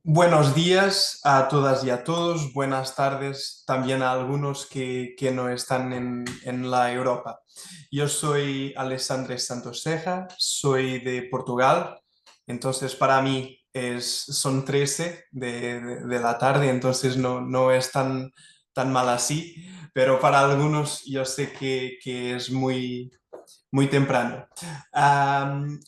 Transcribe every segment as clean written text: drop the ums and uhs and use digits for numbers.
Buenos días a todas y a todos, buenas tardes también a algunos que no están en la Europa. Yo soy Alessandre Santoseja, soy de Portugal, entonces para mí son 13 de la tarde, entonces no es tan mal así, pero para algunos yo sé que es muy temprano.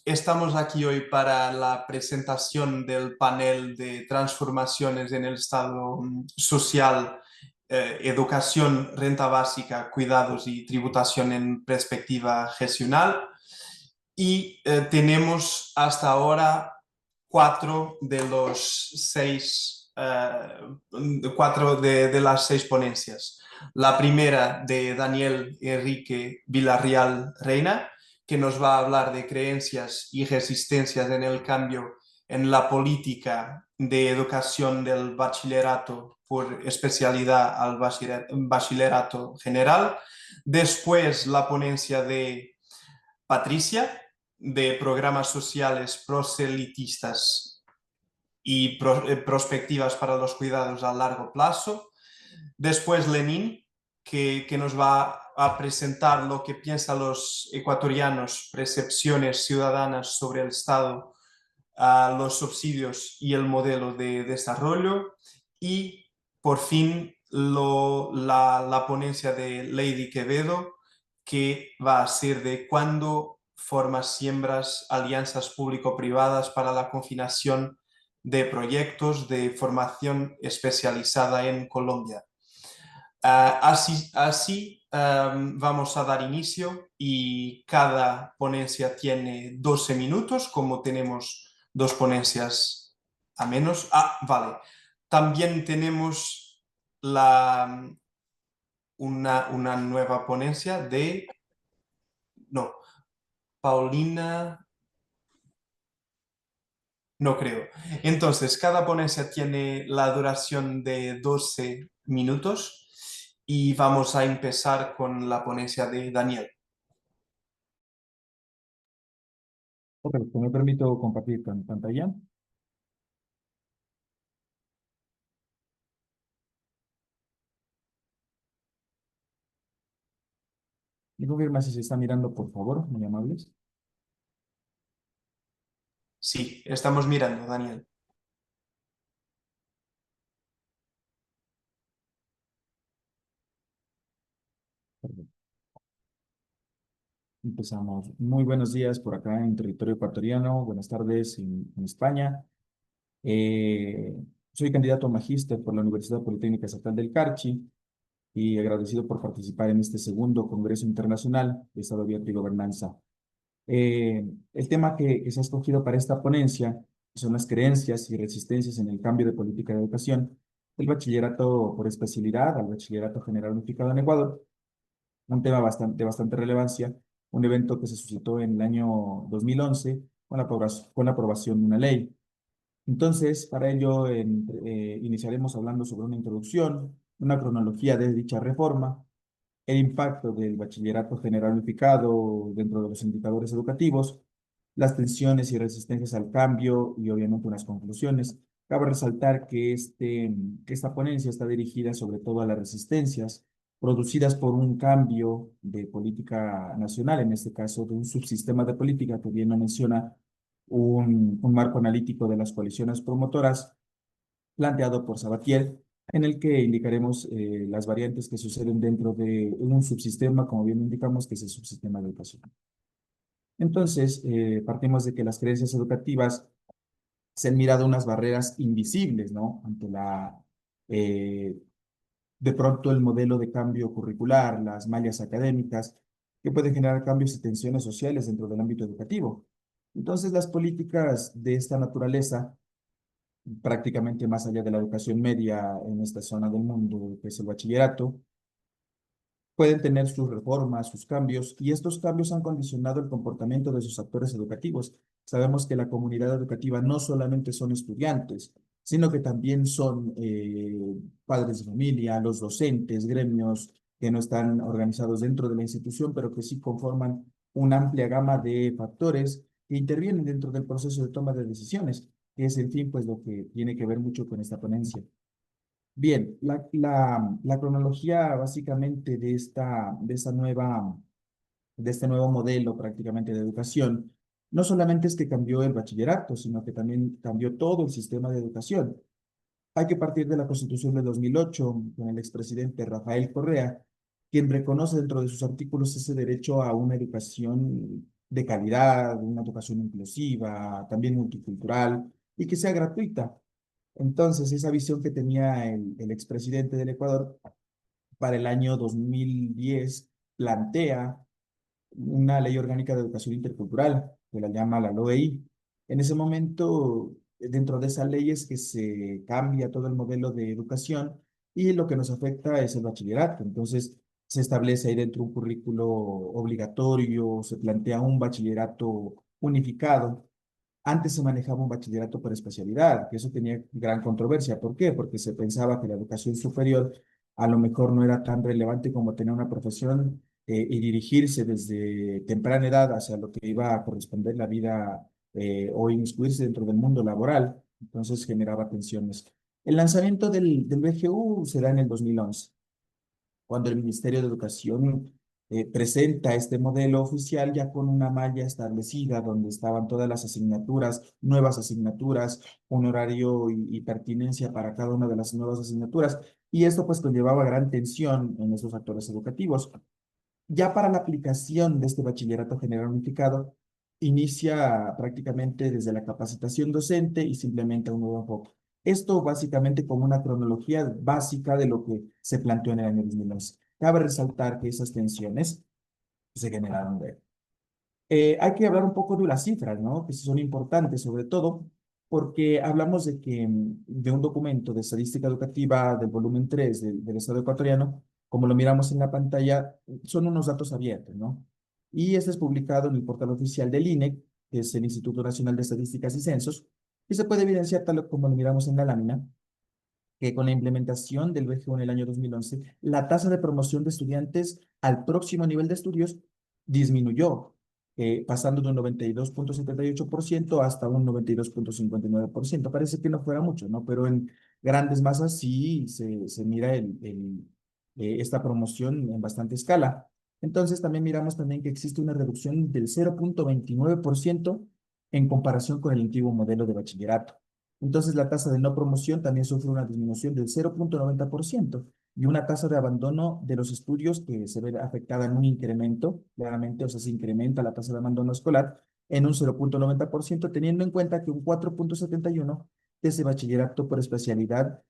Estamos aquí hoy para la presentación del panel de transformaciones en el Estado social, educación, renta básica, cuidados y tributación en perspectiva gestional. Y tenemos hasta ahora cuatro de las seis ponencias. La primera de Daniel Enrique Villarreal Reina, que nos va a hablar de creencias y resistencias en el cambio en la política de educación del bachillerato por especialidad al bachillerato general. Después la ponencia de Patricia, de programas sociales proselitistas y prospectivas para los cuidados a largo plazo. Después Lenin, que nos va a presentar lo que piensan los ecuatorianos, percepciones ciudadanas sobre el Estado, los subsidios y el modelo de desarrollo. Y por fin la ponencia de Lady Quevedo, que va a ser de cuándo formas siembras alianzas público-privadas para la confinación de proyectos de formación especializada en Colombia. Vamos a dar inicio y cada ponencia tiene 12 minutos, como tenemos dos ponencias a menos. Vale. También tenemos una nueva ponencia de... No, Paulina... No creo. Entonces, cada ponencia tiene la duración de 12 minutos y vamos a empezar con la ponencia de Daniel. Ok, pues me permito compartir pantalla. Me confirma si se está mirando, por favor, muy amables. Sí, estamos mirando, Daniel. Perfecto. Empezamos. Muy buenos días por acá en territorio ecuatoriano. Buenas tardes en España. Eh, Soy candidato a magíster por la Universidad Politécnica Estatal del Carchi y agradecido por participar en este segundo Congreso Internacional de Estado Abierto y Gobernanza. El tema que se ha escogido para esta ponencia son las creencias y resistencias en el cambio de política de educación del bachillerato por especialidad al bachillerato general unificado en Ecuador, un tema de bastante relevancia, un evento que se suscitó en el año 2011 con la aprobación de una ley. Entonces, para ello, iniciaremos hablando sobre una introducción, una cronología de dicha reforma, el impacto del bachillerato general unificado dentro de los indicadores educativos, las tensiones y resistencias al cambio y obviamente unas conclusiones. Cabe resaltar que esta ponencia está dirigida sobre todo a las resistencias producidas por un cambio de política nacional, en este caso de un subsistema de política que bien lo menciona un marco analítico de las coaliciones promotoras planteado por Sabatier, en el que indicaremos las variantes que suceden dentro de un subsistema, como bien indicamos, que es el subsistema de educación. Entonces, partimos de que las creencias educativas se han mirado unas barreras invisibles, ¿no? Ante eh, de pronto el modelo de cambio curricular, las mallas académicas, que pueden generar cambios y tensiones sociales dentro del ámbito educativo. Entonces, las políticas de esta naturaleza prácticamente más allá de la educación media en esta zona del mundo, que es el bachillerato, pueden tener sus reformas, sus cambios, y estos cambios han condicionado el comportamiento de sus actores educativos. Sabemos que la comunidad educativa no solamente son estudiantes, sino que también son padres de familia, los docentes, gremios que no están organizados dentro de la institución, pero que sí conforman una amplia gama de factores que intervienen dentro del proceso de toma de decisiones. que es, en fin, pues lo que tiene que ver mucho con esta ponencia. Bien, la cronología básicamente de este nuevo modelo prácticamente de educación, no solamente es que cambió el bachillerato, sino que también cambió todo el sistema de educación. Hay que partir de la Constitución de 2008, con el expresidente Rafael Correa, quien reconoce dentro de sus artículos ese derecho a una educación de calidad, una educación inclusiva, también multicultural y que sea gratuita. Entonces, esa visión que tenía el expresidente del Ecuador para el año 2010 plantea una ley orgánica de educación intercultural, que la llama la LOEI. En ese momento, dentro de esa ley es que se cambia todo el modelo de educación y lo que nos afecta es el bachillerato. Entonces, se establece ahí dentro un currículo obligatorio, se plantea un bachillerato unificado. Antes se manejaba un bachillerato por especialidad, que eso tenía gran controversia. ¿Por qué? Porque se pensaba que la educación superior a lo mejor no era tan relevante como tener una profesión y dirigirse desde temprana edad hacia lo que iba a corresponder la vida o inmiscuirse dentro del mundo laboral. Entonces generaba tensiones. El lanzamiento del BGU se da en el 2011 cuando el Ministerio de Educación presenta este modelo oficial ya con una malla establecida donde estaban todas las asignaturas, nuevas asignaturas, un horario y pertinencia para cada una de las nuevas asignaturas. Y esto pues conllevaba gran tensión en esos actores educativos. Ya para la aplicación de este bachillerato general unificado, inicia prácticamente desde la capacitación docente y se implementa un nuevo enfoque. Esto básicamente como una cronología básica de lo que se planteó en el año 2011. Cabe resaltar que esas tensiones se generaron de hay que hablar un poco de las cifras, ¿no? Que son importantes, sobre todo porque hablamos de que de un documento de estadística educativa del volumen 3 del Estado ecuatoriano, como lo miramos en la pantalla, son unos datos abiertos, ¿no? Y este es publicado en el portal oficial del INEC, que es el Instituto Nacional de Estadísticas y Censos, y se puede evidenciar tal como lo miramos en la lámina, que con la implementación del BGO en el año 2011, la tasa de promoción de estudiantes al próximo nivel de estudios disminuyó, pasando de un 92,78% hasta un 92,59%. Parece que no fuera mucho, ¿no? Pero en grandes masas sí se mira esta promoción en bastante escala. Entonces también miramos también que existe una reducción del 0,29% en comparación con el antiguo modelo de bachillerato. Entonces, la tasa de no promoción también sufre una disminución del 0,90% y una tasa de abandono de los estudios que se ve afectada en un incremento, claramente, o sea, se incrementa la tasa de abandono escolar en un 0,90%, teniendo en cuenta que un 4,71% de ese bachillerato por especialidad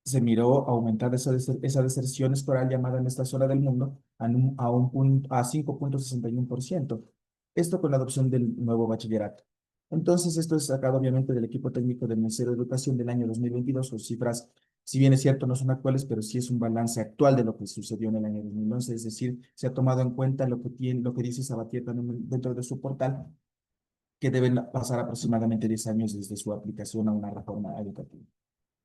se miró aumentar esa deserción escolar llamada en esta zona del mundo a 5,61%. Esto con la adopción del nuevo bachillerato. Entonces, esto es sacado obviamente del equipo técnico del Ministerio de Educación del año 2022. Sus cifras, si bien es cierto, no son actuales, pero sí es un balance actual de lo que sucedió en el año 2011. Es decir, se ha tomado en cuenta lo que dice Sabatier también dentro de su portal, que deben pasar aproximadamente 10 años desde su aplicación a una reforma educativa.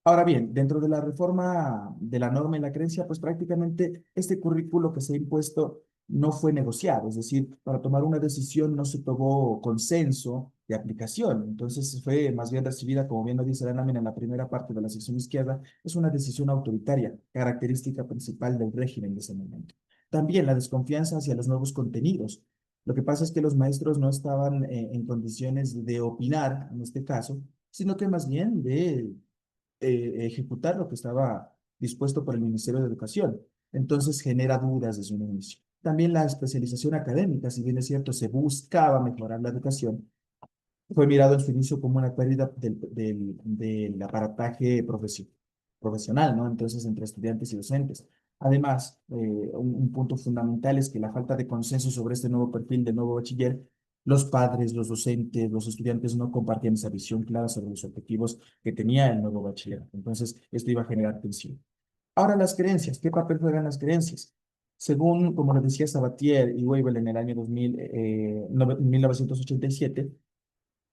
Ahora bien, dentro de la reforma de la norma y la creencia, pues prácticamente este currículo que se ha impuesto no fue negociado, es decir, para tomar una decisión no se tomó consenso de aplicación, entonces fue más bien recibida, como bien lo dice la lámina en la primera parte de la sección izquierda, es una decisión autoritaria, característica principal del régimen de ese momento. También la desconfianza hacia los nuevos contenidos. Lo que pasa es que los maestros no estaban en condiciones de opinar, en este caso, sino que más bien de ejecutar lo que estaba dispuesto por el Ministerio de Educación. Entonces genera dudas desde un inicio. También la especialización académica, si bien es cierto, se buscaba mejorar la educación, fue mirado en su inicio como una pérdida del aparataje profesional, ¿no? Entonces, entre estudiantes y docentes. Además, un punto fundamental es que la falta de consenso sobre este nuevo perfil del nuevo bachiller, los padres, los docentes, los estudiantes no compartían esa visión clara sobre los objetivos que tenía el nuevo bachiller. Entonces, esto iba a generar tensión. Ahora, las creencias. ¿Qué papel juegan las creencias? Según, como lo decía Sabatier y Weibel en el año 1987,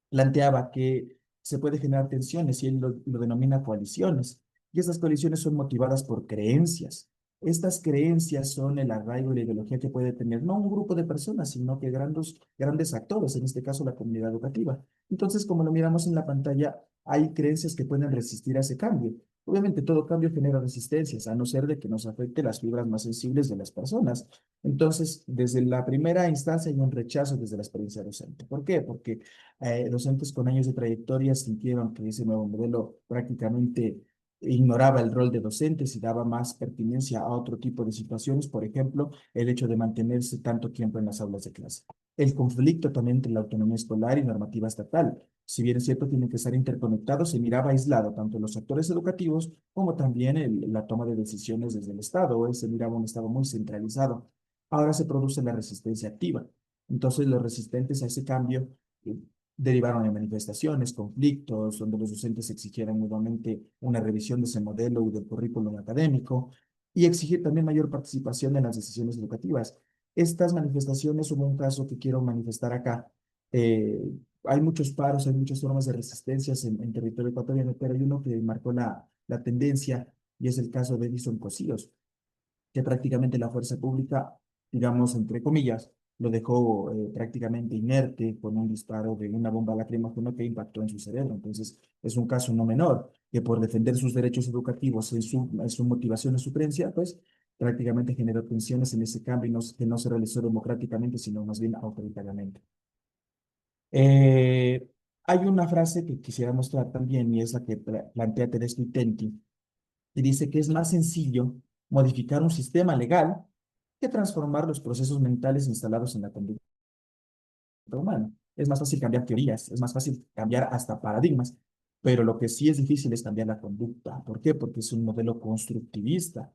planteaba que se puede generar tensiones y él lo denomina coaliciones. Y estas coaliciones son motivadas por creencias. Estas creencias son el arraigo y la ideología que puede tener no un grupo de personas, sino que grandes actores, en este caso la comunidad educativa. Entonces, como lo miramos en la pantalla, hay creencias que pueden resistir a ese cambio. Obviamente todo cambio genera resistencias, a no ser de que nos afecte las fibras más sensibles de las personas. Entonces, desde la primera instancia hay un rechazo desde la experiencia docente. ¿Por qué? Porque docentes con años de trayectoria sintieron que ese nuevo modelo prácticamente ignoraba el rol de docentes y daba más pertinencia a otro tipo de situaciones, por ejemplo, el hecho de mantenerse tanto tiempo en las aulas de clase. El conflicto también entre la autonomía escolar y normativa estatal. Si bien es cierto, tienen que estar interconectados, se miraba aislado tanto los actores educativos como también la toma de decisiones desde el Estado. Se miraba un Estado muy centralizado. Ahora se produce la resistencia activa. Entonces, los resistentes a ese cambio eh, derivaron en manifestaciones, conflictos, donde los docentes exigieron nuevamente una revisión de ese modelo y del currículum académico y exigir también mayor participación en las decisiones educativas. Estas manifestaciones, hubo un caso que quiero manifestar acá. eh, Hay muchos paros, hay muchas formas de resistencias en territorio ecuatoriano, pero hay uno que marcó la tendencia y es el caso de Edison Cosíos, que prácticamente la fuerza pública, digamos, entre comillas, lo dejó prácticamente inerte con un disparo de una bomba lacrimógena que impactó en su cerebro. Entonces, es un caso no menor, que por defender sus derechos educativos, en su motivación, en su creencia, pues prácticamente generó tensiones en ese cambio y que no se realizó democráticamente, sino más bien autoritariamente. Eh, Hay una frase que quisiera mostrar también y es la que plantea Tedesco Intenti, y dice que es más sencillo modificar un sistema legal que transformar los procesos mentales instalados en la conducta humana. Es más fácil cambiar teorías, es más fácil cambiar hasta paradigmas, pero lo que sí es difícil es cambiar la conducta. ¿Por qué? Porque es un modelo constructivista.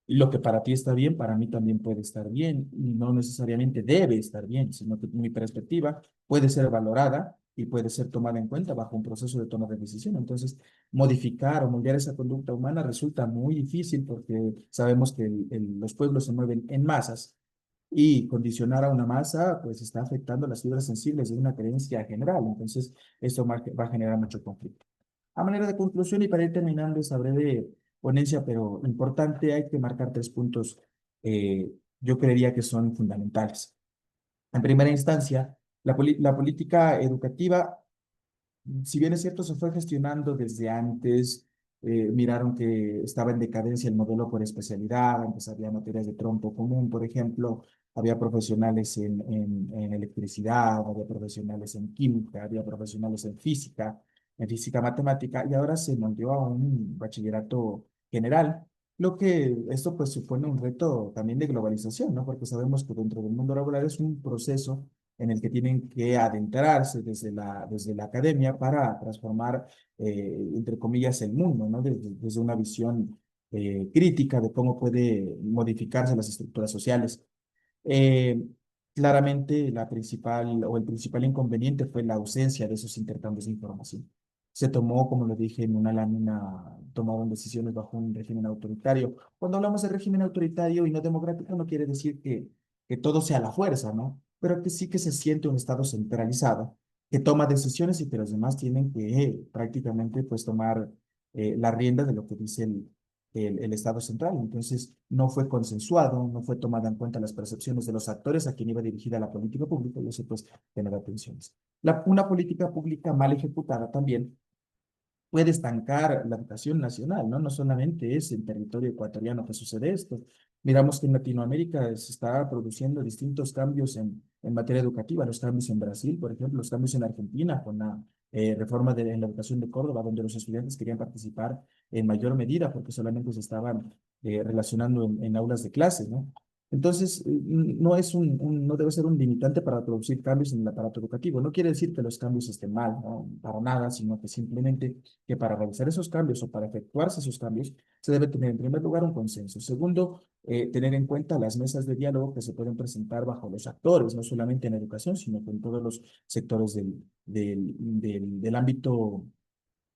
Y lo que para ti está bien, para mí también puede estar bien, y no necesariamente debe estar bien, sino que mi perspectiva puede ser valorada y puede ser tomada en cuenta bajo un proceso de toma de decisión. Entonces, modificar o moldear esa conducta humana resulta muy difícil porque sabemos que los pueblos se mueven en masas y condicionar a una masa, pues está afectando las fibras sensibles de una creencia general. Entonces, esto va a generar mucho conflicto. A manera de conclusión y para ir terminando esta breve ponencia, pero importante, hay que marcar 3 puntos, yo creería que son fundamentales. En primera instancia, la política educativa, si bien es cierto, se fue gestionando desde antes, miraron que estaba en decadencia el modelo por especialidad, antes había materias de tronco común, por ejemplo, había profesionales en electricidad, había profesionales en química, había profesionales en física matemática, y ahora se moldeó a un bachillerato general, lo que esto pues supone un reto también de globalización, ¿no? Porque sabemos que dentro del mundo laboral es un proceso en el que tienen que adentrarse desde la academia para transformar, entre comillas, el mundo, ¿no? Desde una visión crítica de cómo puede modificarse las estructuras sociales. Eh, Claramente, el principal inconveniente fue la ausencia de esos intercambios de información. Se tomó, como lo dije, en una lámina, tomaron decisiones bajo un régimen autoritario. Cuando hablamos de régimen autoritario y no democrático, no quiere decir que todo sea la fuerza, ¿no? Pero que sí que se siente un Estado centralizado, que toma decisiones y que los demás tienen que prácticamente pues tomar la rienda de lo que dice el Estado central. Entonces, no fue consensuado, no fue tomada en cuenta las percepciones de los actores a quien iba dirigida la política pública y eso pues genera tensiones. Una política pública mal ejecutada también puede estancar la educación nacional, ¿no? No solamente es en territorio ecuatoriano que sucede esto. Miramos que en Latinoamérica se está produciendo distintos cambios en materia educativa, los cambios en Brasil, por ejemplo, los cambios en Argentina con la reforma en la educación de Córdoba, donde los estudiantes querían participar en mayor medida porque solamente se estaban relacionando en aulas de clases, ¿no? Entonces, no debe ser un limitante para producir cambios en el aparato educativo. No quiere decir que los cambios estén mal, ¿no? Para nada, sino que simplemente que para realizar esos cambios o para efectuarse esos cambios, se debe tener en primer lugar un consenso. Segundo, tener en cuenta las mesas de diálogo que se pueden presentar bajo los actores, no solamente en educación, sino en todos los sectores del ámbito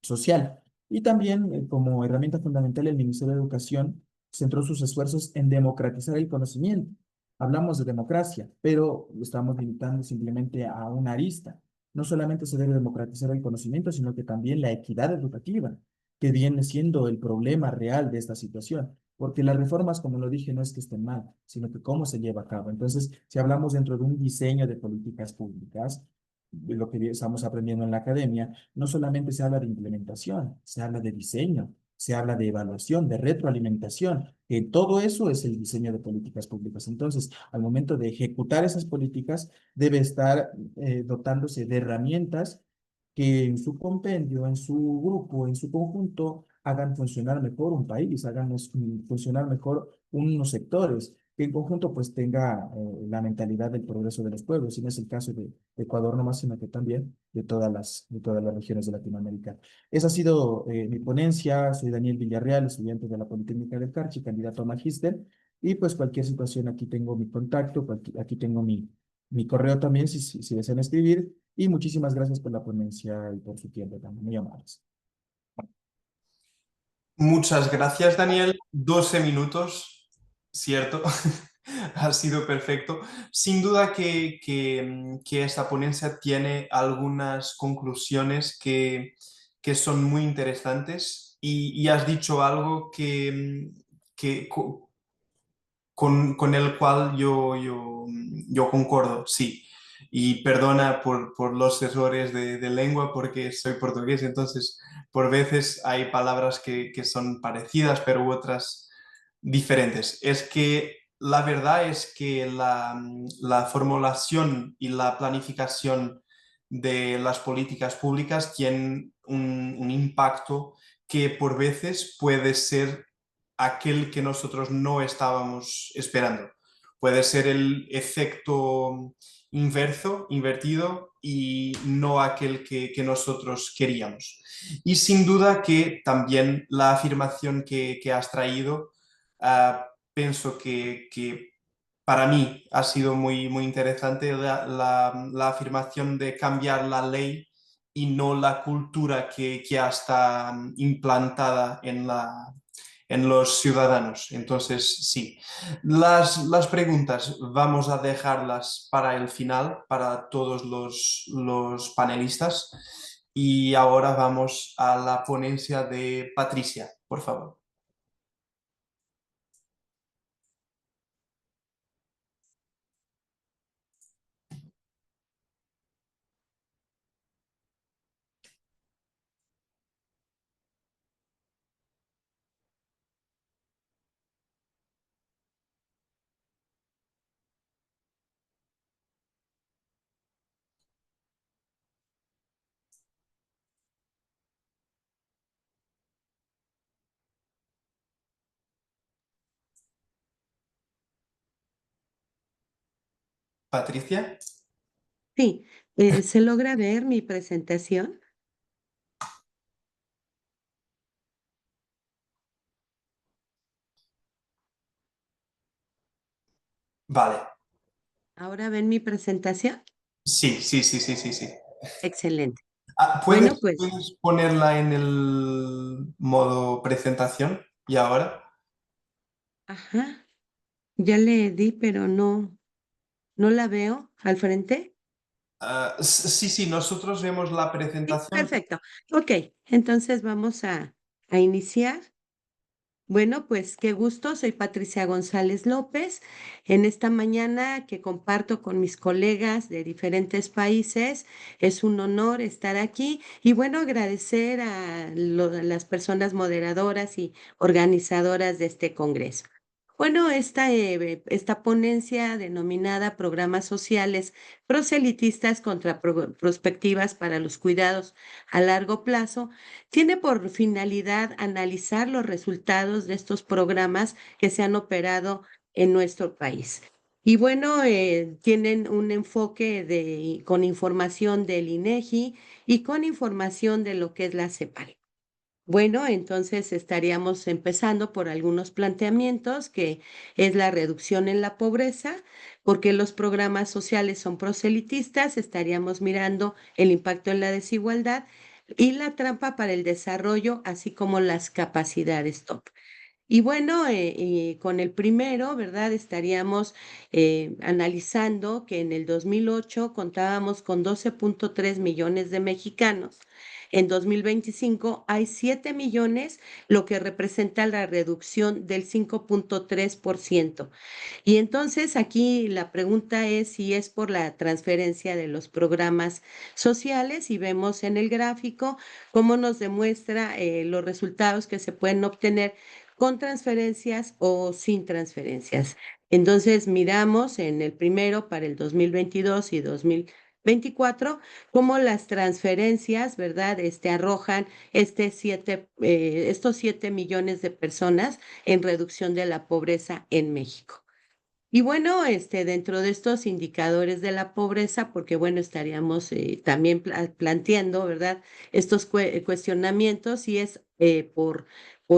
social. Y también, como herramienta fundamental, el Ministerio de Educación centró sus esfuerzos en democratizar el conocimiento. Hablamos de democracia, pero lo estamos limitando simplemente a una arista. No solamente se debe democratizar el conocimiento, sino que también la equidad educativa, que viene siendo el problema real de esta situación. Porque las reformas, como lo dije, no es que estén mal, sino que cómo se lleva a cabo. Entonces, si hablamos dentro de un diseño de políticas públicas, lo que estamos aprendiendo en la academia, no solamente se habla de implementación, se habla de diseño, se habla de evaluación, de retroalimentación, que todo eso es el diseño de políticas públicas. Entonces, al momento de ejecutar esas políticas, debe estar dotándose de herramientas que en su compendio, en su grupo, en su conjunto, hagan funcionar mejor un país, hagan funcionar mejor unos sectores, que en conjunto pues tenga la mentalidad del progreso de los pueblos, y no es el caso de Ecuador nomás, sino que también de todas las regiones de Latinoamérica. Esa ha sido mi ponencia. Soy Daniel Villarreal, estudiante de la Politécnica del Carchi, candidato a magíster, y pues cualquier situación aquí tengo mi contacto, aquí tengo mi correo también si desean escribir, y muchísimas gracias por la ponencia y por su tiempo también, muy amables. Muchas gracias, Daniel. 12 minutos, ¿cierto? Ha sido perfecto. Sin duda que esta ponencia tiene algunas conclusiones que son muy interesantes y has dicho algo que con el cual yo concordo, sí. Y perdona por los errores de lengua porque soy portugués, entonces por veces hay palabras que son parecidas, pero otras diferentes. Es que la verdad es que la formulación y la planificación de las políticas públicas tienen un impacto que por veces puede ser aquel que nosotros no estábamos esperando. Puede ser el efecto inverso, invertido, y no aquel que nosotros queríamos. Y sin duda que también la afirmación que has traído, pienso que para mí ha sido muy interesante la afirmación de cambiar la ley y no la cultura que ya está implantada en los ciudadanos. Entonces, sí, las preguntas vamos a dejarlas para el final, para todos los panelistas. Y ahora vamos a la ponencia de Patricia, por favor. Patricia, Sí, ¿se logra ver mi presentación? vale. ¿Ahora ven mi presentación? Sí, sí, sí, sí, sí, sí. Excelente. ¿Puedes, Bueno, pues, puedes ponerla en el modo presentación? ¿Y ahora? ajá, ya le di, pero no la veo al frente. Sí, sí, nosotros vemos la Sí, presentación. perfecto. Ok, entonces vamos a iniciar. Bueno, pues qué gusto, soy Patricia González López. En esta mañana que comparto con mis colegas de diferentes países, es un honor estar aquí y bueno, agradecer a las personas moderadoras y organizadoras de este congreso. Bueno, esta ponencia denominada Programas Sociales Proselitistas contra Prospectivas para los Cuidados a Largo Plazo tiene por finalidad analizar los resultados de estos programas que se han operado en nuestro país. Y bueno, tienen un enfoque con información del INEGI y con información de lo que es la CEPAL. Bueno, entonces estaríamos empezando por algunos planteamientos, que es la reducción en la pobreza, porque los programas sociales son proselitistas, estaríamos mirando el impacto en la desigualdad y la trampa para el desarrollo, así como las capacidades top. Y bueno, con el primero, ¿verdad? Estaríamos analizando que en el 2008 contábamos con 12.3 millones de mexicanos. En 2025 hay 7 millones, lo que representa la reducción del 5.3%. Y entonces aquí la pregunta es si es por la transferencia de los programas sociales y vemos en el gráfico cómo nos demuestra los resultados que se pueden obtener con transferencias o sin transferencias. Entonces miramos en el primero para el 2022 y 2024 cómo las transferencias, ¿verdad? Arrojan estos 7 millones de personas en reducción de la pobreza en México. Y bueno, dentro de estos indicadores de la pobreza, porque bueno, estaríamos también planteando, ¿verdad? Estos cuestionamientos si es por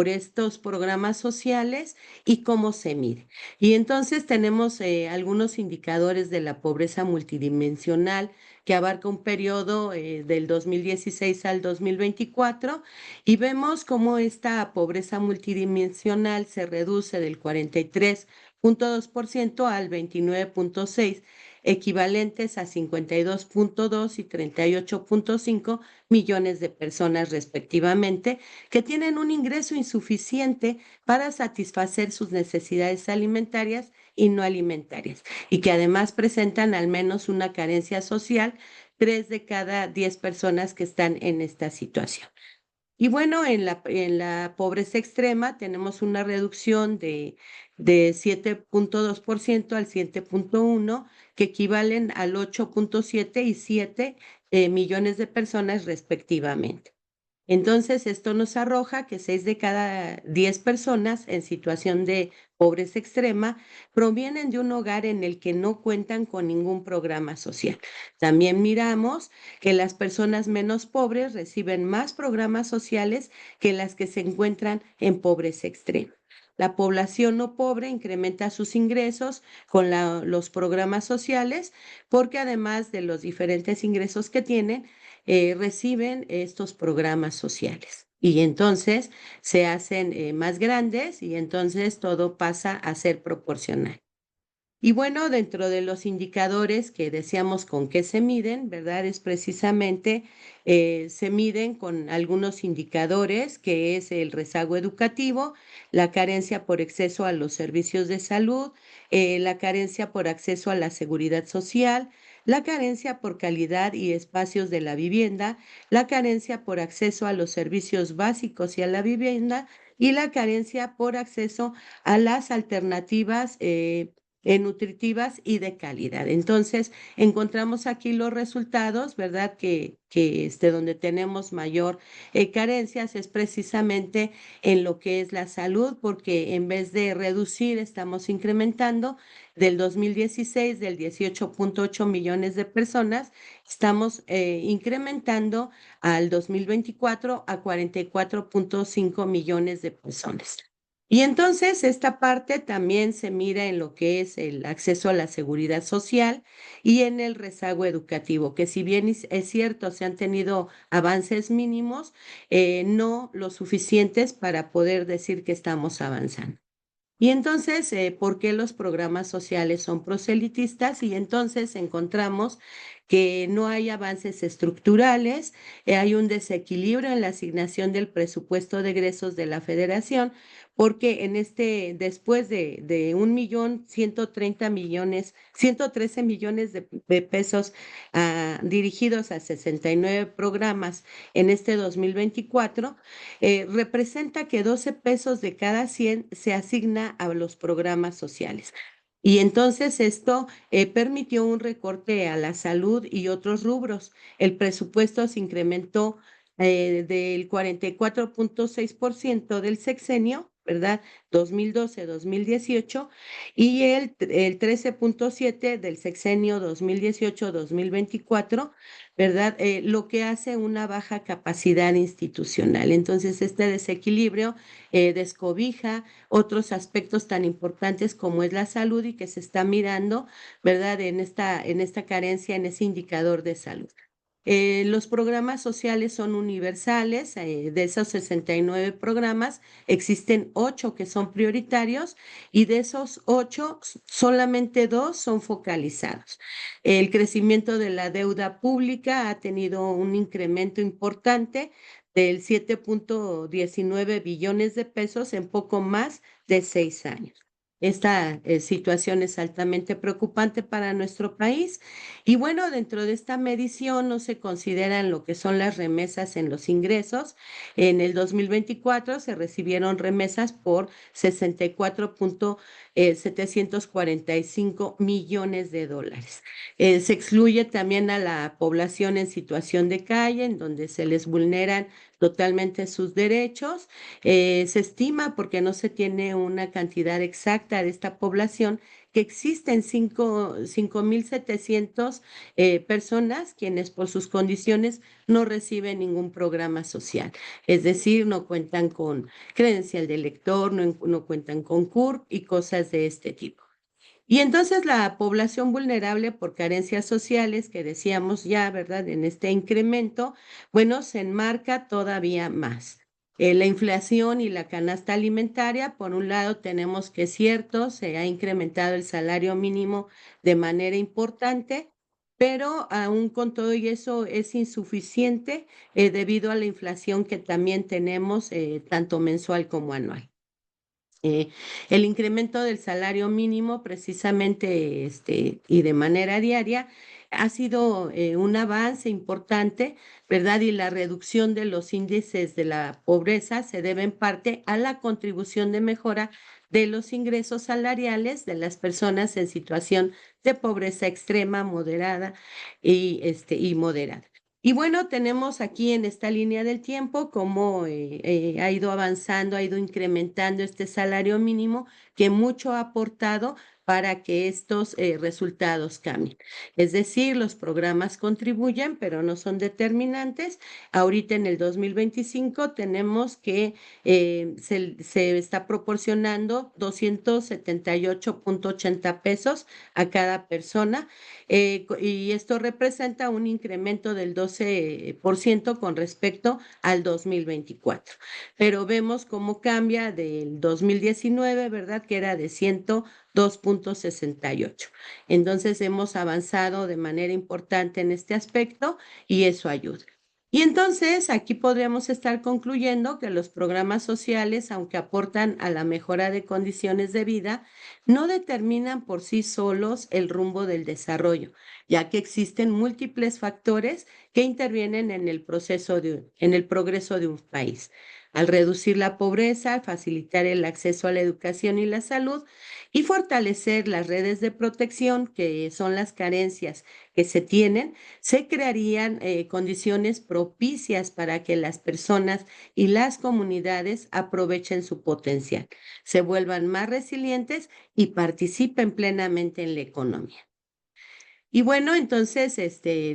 estos programas sociales y cómo se mide. Y entonces tenemos algunos indicadores de la pobreza multidimensional que abarca un periodo del 2016 al 2024 y vemos cómo esta pobreza multidimensional se reduce del 43.2% al 29.6%, equivalentes a 52.2 y 38.5 millones de personas respectivamente, que tienen un ingreso insuficiente para satisfacer sus necesidades alimentarias y no alimentarias, y que además presentan al menos una carencia social, 3 de cada 10 personas que están en esta situación. Y bueno, en la pobreza extrema tenemos una reducción de 7.2% al 7.1%, que equivalen al 8.7 y 7 millones de personas respectivamente. Entonces, esto nos arroja que 6 de cada 10 personas en situación de pobreza extrema provienen de un hogar en el que no cuentan con ningún programa social. También miramos que las personas menos pobres reciben más programas sociales que las que se encuentran en pobreza extrema. La población no pobre incrementa sus ingresos con los programas sociales porque además de los diferentes ingresos que tienen, reciben estos programas sociales. Y entonces se hacen más grandes y entonces todo pasa a ser proporcional. Y bueno, dentro de los indicadores que decíamos con qué se miden, ¿verdad? Es precisamente, se miden con algunos indicadores, que es el rezago educativo, la carencia por acceso a los servicios de salud, la carencia por acceso a la seguridad social, la carencia por calidad y espacios de la vivienda, la carencia por acceso a los servicios básicos y a la vivienda, y la carencia por acceso a las alternativas nutritivas y de calidad. Entonces, encontramos aquí los resultados, ¿verdad? Que donde tenemos mayor carencias es precisamente en lo que es la salud, porque en vez de reducir, estamos incrementando del 2016 del 18.8 millones de personas, estamos incrementando al 2024 a 44.5 millones de personas. Y entonces esta parte también se mira en lo que es el acceso a la seguridad social y en el rezago educativo, que si bien es cierto, se han tenido avances mínimos, no lo suficientes para poder decir que estamos avanzando. Y entonces, ¿por qué los programas sociales son proselitistas? Y entonces encontramos que no hay avances estructurales, hay un desequilibrio en la asignación del presupuesto de egresos de la Federación, porque después de 1.130.000.000, 113 millones de pesos dirigidos a 69 programas en este 2024, representa que 12 pesos de cada 100 se asigna a los programas sociales. Y entonces esto permitió un recorte a la salud y otros rubros. El presupuesto se incrementó del 44.6% del sexenio, ¿verdad? 2012-2018 y el 13.7% del sexenio 2018-2024, ¿verdad? Lo que hace una baja capacidad institucional. Entonces, este desequilibrio descobija otros aspectos tan importantes como es la salud y que se está mirando, ¿verdad? En esta carencia, en ese indicador de salud. Los programas sociales son universales. De esos 69 programas, existen 8 que son prioritarios y de esos 8, solamente 2 son focalizados. El crecimiento de la deuda pública ha tenido un incremento importante del 7.19 billones de pesos en poco más de 6 años. Esta situación es altamente preocupante para nuestro país y bueno, dentro de esta medición no se consideran lo que son las remesas en los ingresos. En el 2024 se recibieron remesas por 64.745 millones de dólares. Se excluye también a la población en situación de calle, en donde se les vulneran totalmente sus derechos. Se estima, porque no se tiene una cantidad exacta de esta población, que existen 5.700 personas quienes por sus condiciones no reciben ningún programa social. Es decir, no cuentan con credencial de lector, no cuentan con CURP y cosas de este tipo. Y entonces la población vulnerable por carencias sociales, que decíamos ya, ¿verdad? En este incremento, bueno, se enmarca todavía más. La inflación y la canasta alimentaria, por un lado, tenemos que es cierto, se ha incrementado el salario mínimo de manera importante, pero aún con todo y eso es insuficiente debido a la inflación que también tenemos tanto mensual como anual. Eh, el incremento del salario mínimo precisamente y de manera diaria ha sido un avance importante, ¿verdad? Y la reducción de los índices de la pobreza se debe en parte a la contribución de mejora de los ingresos salariales de las personas en situación de pobreza extrema, moderada y moderada. Y bueno, tenemos aquí en esta línea del tiempo cómo ha ido avanzando, ha ido incrementando este salario mínimo que mucho ha aportado para que estos resultados cambien. Es decir, los programas contribuyen, pero no son determinantes. Ahorita en el 2025 tenemos que se está proporcionando 278.80 pesos a cada persona y esto representa un incremento del 12% con respecto al 2024. Pero vemos cómo cambia del 2019, ¿verdad? Que era de 102.68. Entonces hemos avanzado de manera importante en este aspecto y eso ayuda. Y entonces aquí podríamos estar concluyendo que los programas sociales, aunque aportan a la mejora de condiciones de vida, no determinan por sí solos el rumbo del desarrollo, ya que existen múltiples factores que intervienen en el en el progreso de un país. Al reducir la pobreza, facilitar el acceso a la educación y la salud y fortalecer las redes de protección, que son las carencias que se tienen, se crearían condiciones propicias para que las personas y las comunidades aprovechen su potencial, se vuelvan más resilientes y participen plenamente en la economía. Y bueno, entonces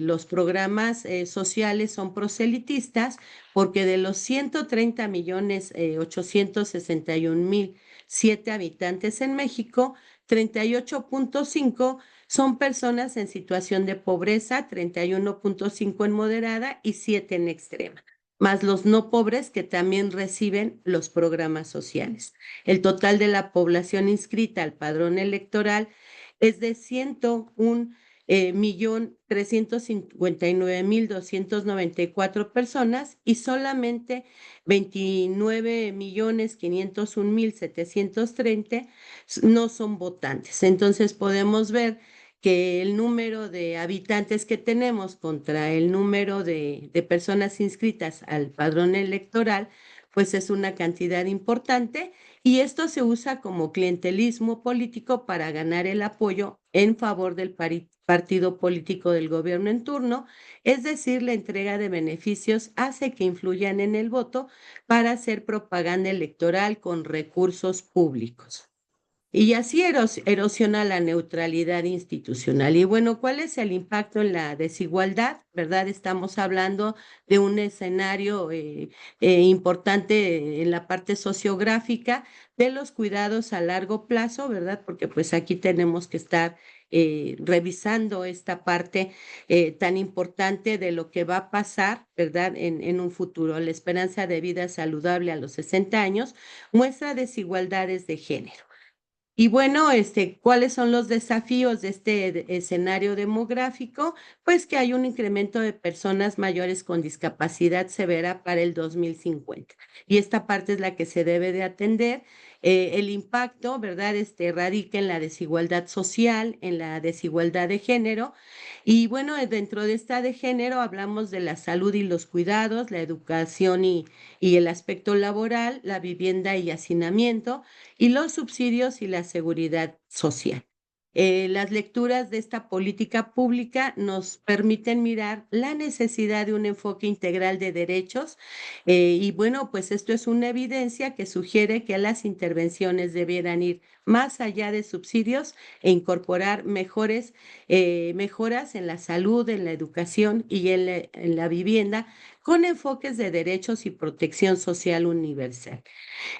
los programas sociales son proselitistas porque de los 130.861.007 habitantes en México, 38.5 son personas en situación de pobreza, 31.5 en moderada y 7 en extrema, más los no pobres que también reciben los programas sociales. El total de la población inscrita al padrón electoral es de 101.359.294 personas y solamente 29.501.730 no son votantes. Entonces podemos ver que el número de habitantes que tenemos contra el número de personas inscritas al padrón electoral, pues es una cantidad importante y esto se usa como clientelismo político para ganar el apoyo en favor del partido político del gobierno en turno, es decir, la entrega de beneficios hace que influyan en el voto para hacer propaganda electoral con recursos públicos. Y así erosiona la neutralidad institucional. Y bueno, ¿cuál es el impacto en la desigualdad? ¿Verdad? Estamos hablando de un escenario importante en la parte sociográfica de los cuidados a largo plazo, ¿verdad? Porque pues aquí tenemos que estar revisando esta parte tan importante de lo que va a pasar, ¿verdad? En un futuro. La esperanza de vida saludable a los 60 años muestra desigualdades de género. Y bueno, ¿cuáles son los desafíos de escenario demográfico? Pues que hay un incremento de personas mayores con discapacidad severa para el 2050. Y esta parte es la que se debe de atender. El impacto, ¿verdad? Radica en la desigualdad social, en la desigualdad de género. Y bueno, dentro de esta de género hablamos de la salud y los cuidados, la educación y el aspecto laboral, la vivienda y hacinamiento y los subsidios y la seguridad social. Las lecturas de esta política pública nos permiten mirar la necesidad de un enfoque integral de derechos y bueno, pues esto es una evidencia que sugiere que las intervenciones debieran ir más allá de subsidios e incorporar mejoras en la salud, en la educación y en la vivienda con enfoques de derechos y protección social universal.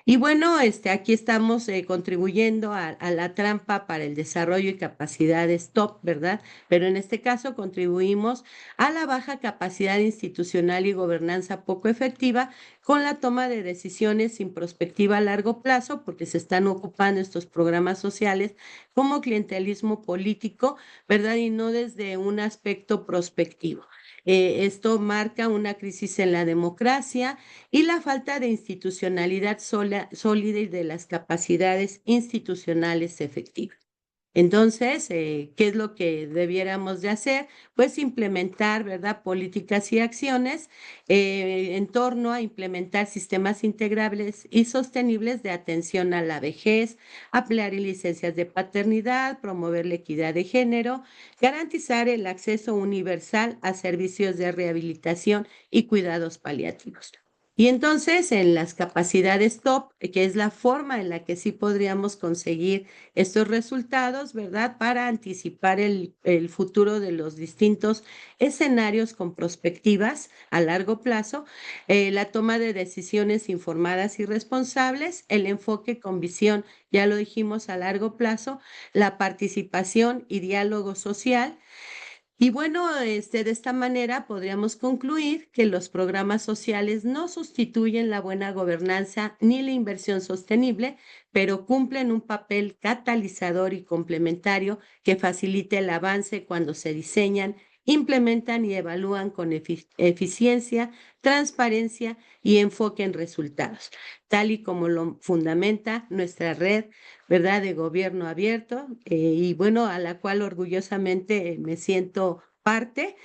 Y bueno, aquí estamos contribuyendo a la trampa para el desarrollo y capacidades top, ¿verdad? Pero en este caso contribuimos a la baja capacidad institucional y gobernanza poco efectiva con la toma de decisiones sin perspectiva a largo plazo, porque se están ocupando estos programas sociales como clientelismo político, ¿verdad? Y no desde un aspecto prospectivo. Esto marca una crisis en la democracia y la falta de institucionalidad sólida y de las capacidades institucionales efectivas. Entonces, ¿qué es lo que debiéramos de hacer? Pues implementar, ¿verdad? Políticas y acciones en torno a implementar sistemas integrables y sostenibles de atención a la vejez, ampliar licencias de paternidad, promover la equidad de género, garantizar el acceso universal a servicios de rehabilitación y cuidados paliativos. Y entonces, en las capacidades top, que es la forma en la que sí podríamos conseguir estos resultados, ¿verdad? Para anticipar el futuro de los distintos escenarios con perspectivas a largo plazo, la toma de decisiones informadas y responsables, el enfoque con visión, ya lo dijimos, a largo plazo, la participación y diálogo social. Y bueno, de esta manera podríamos concluir que los programas sociales no sustituyen la buena gobernanza ni la inversión sostenible, pero cumplen un papel catalizador y complementario que facilite el avance cuando se diseñan, implementan y evalúan con eficiencia, transparencia y enfoque en resultados, tal y como lo fundamenta nuestra red, ¿verdad?, de gobierno abierto, y bueno, a la cual orgullosamente me siento parte.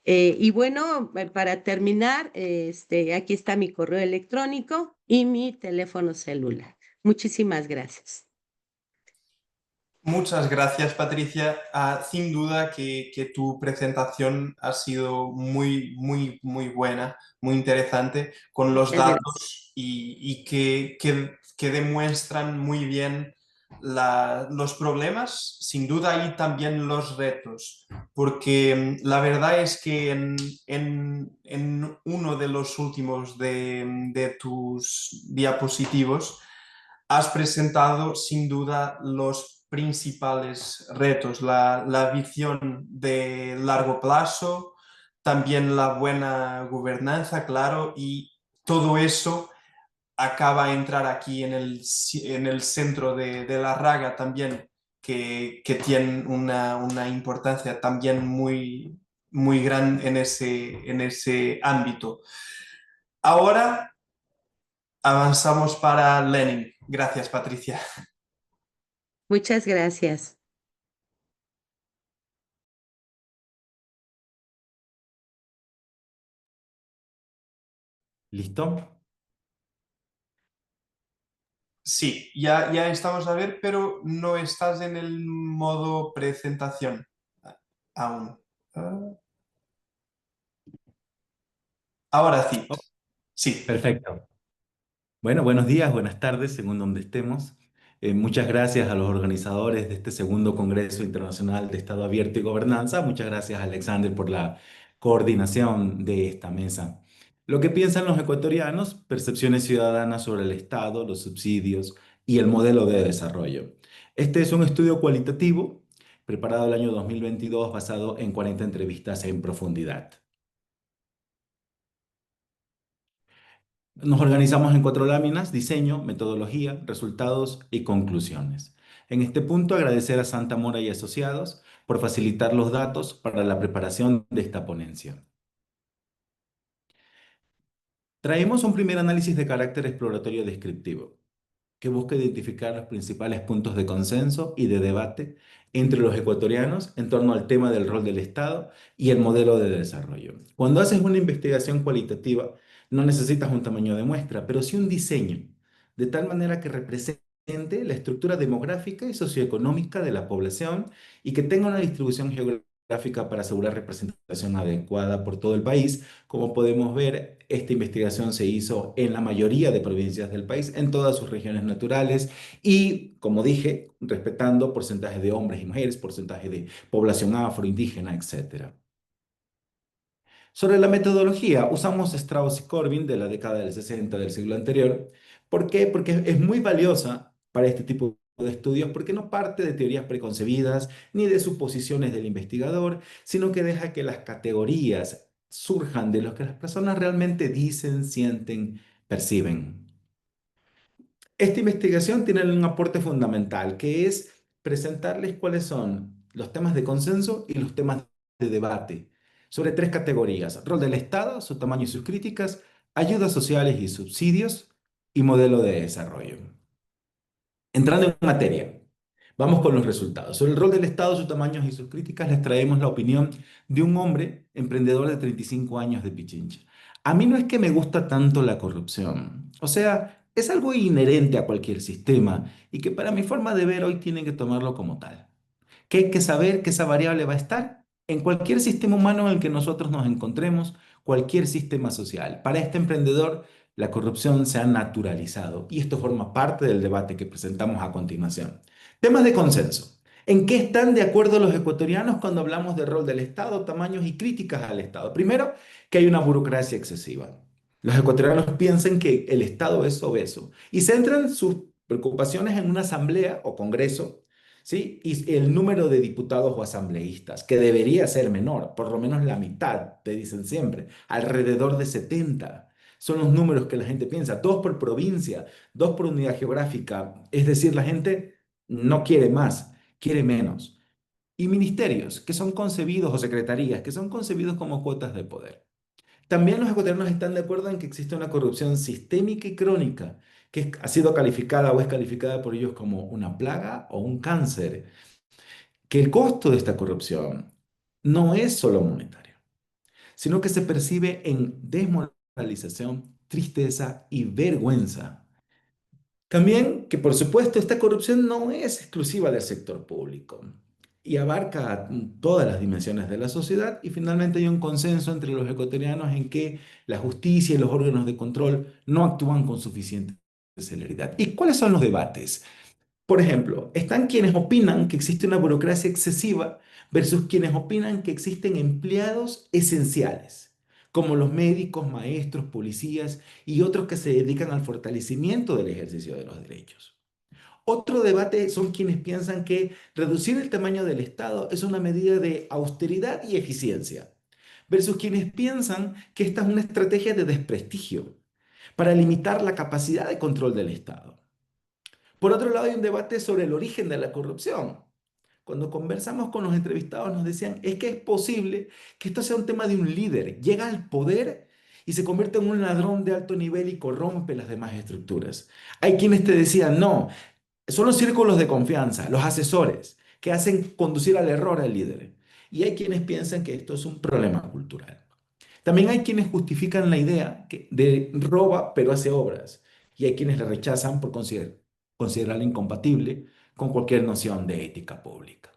Y bueno, para terminar, aquí está mi correo electrónico y mi teléfono celular. Muchísimas gracias. Muchas gracias, Patricia. Sin duda que tu presentación ha sido muy buena, muy interesante, con los Muchas gracias. datos y que demuestran muy bien los problemas, sin duda, y también los retos, porque la verdad es que en uno de los últimos de tus diapositivos, has presentado sin duda los principales retos, la visión de largo plazo, también la buena gobernanza, claro, y todo eso acaba a entrar aquí en el centro de la raga también, que tiene una importancia también muy grande en ese ámbito. Ahora avanzamos para Lenin. Gracias, Patricia. Muchas gracias. ¿Listo? Sí, ya estamos a ver, pero no estás en el modo presentación aún. Ah, ahora sí, sí. Perfecto. Bueno, buenos días, buenas tardes, según donde estemos. Muchas gracias a los organizadores de este segundo Congreso Internacional de Estado Abierto y Gobernanza. Muchas gracias, Alexander, por la coordinación de esta mesa. Lo que piensan los ecuatorianos, percepciones ciudadanas sobre el Estado, los subsidios y el modelo de desarrollo. Este es un estudio cualitativo preparado el año 2022 basado en 40 entrevistas en profundidad. Nos organizamos en 4 láminas: diseño, metodología, resultados y conclusiones. En este punto, agradecer a Santa Mora y Asociados por facilitar los datos para la preparación de esta ponencia. Traemos un primer análisis de carácter exploratorio descriptivo, que busca identificar los principales puntos de consenso y de debate entre los ecuatorianos en torno al tema del rol del Estado y el modelo de desarrollo. Cuando haces una investigación cualitativa, no necesitas un tamaño de muestra, pero sí un diseño, de tal manera que represente la estructura demográfica y socioeconómica de la población y que tenga una distribución geográfica para asegurar representación adecuada por todo el país. Como podemos ver, esta investigación se hizo en la mayoría de provincias del país, en todas sus regiones naturales y, como dije, respetando porcentaje de hombres y mujeres, porcentaje de población afro, indígena, etc. Sobre la metodología, usamos Strauss y Corbin de la década del 60 del siglo anterior. ¿Por qué? Porque es muy valiosa para este tipo de estudios, porque no parte de teorías preconcebidas ni de suposiciones del investigador, sino que deja que las categorías surjan de lo que las personas realmente dicen, sienten, perciben. Esta investigación tiene un aporte fundamental, que es presentarles cuáles son los temas de consenso y los temas de debate sobre 3 categorías: rol del Estado, su tamaño y sus críticas, ayudas sociales y subsidios, y modelo de desarrollo. Entrando en materia, vamos con los resultados. Sobre el rol del Estado, sus tamaños y sus críticas, les traemos la opinión de un hombre emprendedor de 35 años de Pichincha. A mí no es que me gusta tanto la corrupción. O sea, es algo inherente a cualquier sistema y que para mi forma de ver hoy tienen que tomarlo como tal. Que hay que saber que esa variable va a estar en cualquier sistema humano en el que nosotros nos encontremos, cualquier sistema social. Para este emprendedor, la corrupción se ha naturalizado y esto forma parte del debate que presentamos a continuación. Temas de consenso. ¿En qué están de acuerdo los ecuatorianos cuando hablamos del rol del Estado, tamaños y críticas al Estado? Primero, que hay una burocracia excesiva. Los ecuatorianos piensan que el Estado es obeso y centran sus preocupaciones en una asamblea o congreso, ¿sí? Y el número de diputados o asambleístas, que debería ser menor, por lo menos la mitad, te dicen siempre, alrededor de 70. Son los números que la gente piensa: 2 por provincia, 2 por unidad geográfica. Es decir, la gente no quiere más, quiere menos. Y ministerios, que son concebidos, o secretarías, que son concebidos como cuotas de poder. También los ecuatorianos están de acuerdo en que existe una corrupción sistémica y crónica, que ha sido calificada o es calificada por ellos como una plaga o un cáncer, que el costo de esta corrupción no es solo monetario, sino que se percibe en desmoralización, tristeza y vergüenza. También que, por supuesto, esta corrupción no es exclusiva del sector público y abarca todas las dimensiones de la sociedad, y finalmente hay un consenso entre los ecuatorianos en que la justicia y los órganos de control no actúan con suficiente celeridad. ¿Y cuáles son los debates? Por ejemplo, están quienes opinan que existe una burocracia excesiva versus quienes opinan que existen empleados esenciales, como los médicos, maestros, policías y otros que se dedican al fortalecimiento del ejercicio de los derechos. Otro debate son quienes piensan que reducir el tamaño del Estado es una medida de austeridad y eficiencia, versus quienes piensan que esta es una estrategia de desprestigio para limitar la capacidad de control del Estado. Por otro lado, hay un debate sobre el origen de la corrupción. Cuando conversamos con los entrevistados nos decían, es que es posible que esto sea un tema de un líder. Llega al poder y se convierte en un ladrón de alto nivel y corrompe las demás estructuras. Hay quienes te decían, no, son los círculos de confianza, los asesores, que hacen conducir al error al líder. Y hay quienes piensan que esto es un problema cultural. También hay quienes justifican la idea de roba pero hace obras, y hay quienes la rechazan por considerarla incompatible con cualquier noción de ética pública.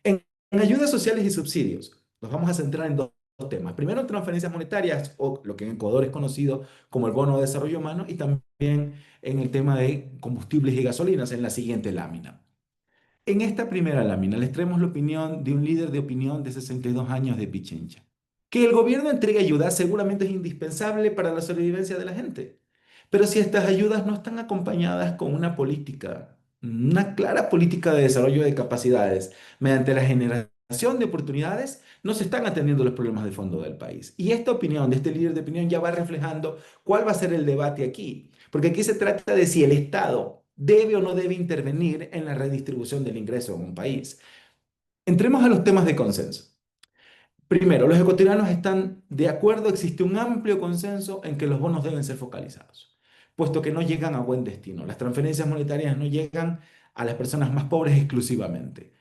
En ayudas sociales y subsidios, nos vamos a centrar en dos temas. Primero, transferencias monetarias, o lo que en Ecuador es conocido como el bono de desarrollo humano, y también en el tema de combustibles y gasolinas en la siguiente lámina. En esta primera lámina les traemos la opinión de un líder de opinión de 62 años de Pichincha. Que el gobierno entregue ayuda seguramente es indispensable para la sobrevivencia de la gente. Pero si estas ayudas no están acompañadas con una política, una clara política de desarrollo de capacidades mediante la generación de oportunidades, no se están atendiendo los problemas de fondo del país. Y esta opinión de este líder de opinión ya va reflejando cuál va a ser el debate aquí. Porque aquí se trata de si el Estado debe o no debe intervenir en la redistribución del ingreso en un país. Entremos a los temas de consenso. Primero, los ecuatorianos están de acuerdo, existe un amplio consenso en que los bonos deben ser focalizados, puesto que no llegan a buen destino. Las transferencias monetarias no llegan a las personas más pobres exclusivamente.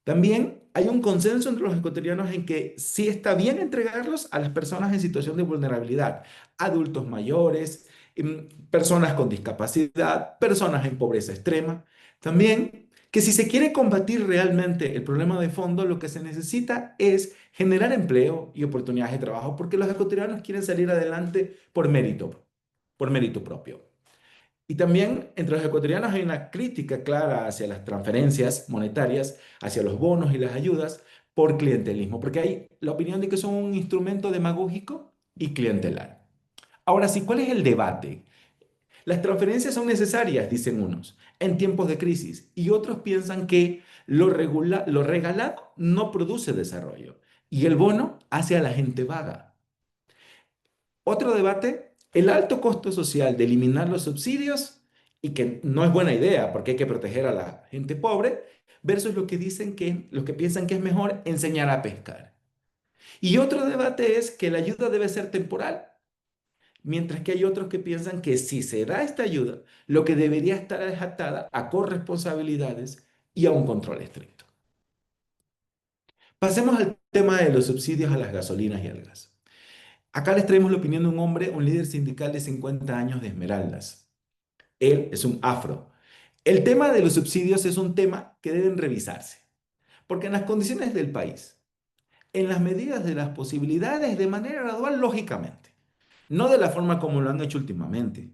También hay un consenso entre los ecuatorianos en que sí está bien entregarlos a las personas en situación de vulnerabilidad, adultos mayores, personas con discapacidad, personas en pobreza extrema. También que si se quiere combatir realmente el problema de fondo, lo que se necesita es generar empleo y oportunidades de trabajo, porque los ecuatorianos quieren salir adelante por mérito propio. Y también entre los ecuatorianos hay una crítica clara hacia las transferencias monetarias, hacia los bonos y las ayudas por clientelismo, porque hay la opinión de que son un instrumento demagógico y clientelar. Ahora sí, ¿cuál es el debate? Las transferencias son necesarias, dicen unos, en tiempos de crisis, y otros piensan que lo regalado no produce desarrollo y el bono hace a la gente vaga. Otro debate, el alto costo social de eliminar los subsidios, y que no es buena idea porque hay que proteger a la gente pobre, versus lo que dicen que, los que piensan que es mejor enseñar a pescar. Y otro debate es que la ayuda debe ser temporal, mientras que hay otros que piensan que si se da esta ayuda, lo que debería estar es atada a corresponsabilidades y a un control estricto. Pasemos al tema de los subsidios a las gasolinas y al gas. Acá les traemos la opinión de un hombre, un líder sindical de 50 años de Esmeraldas. Él es un afro. El tema de los subsidios es un tema que deben revisarse, porque en las condiciones del país, en las medidas de las posibilidades, de manera gradual, lógicamente, no de la forma como lo han hecho últimamente,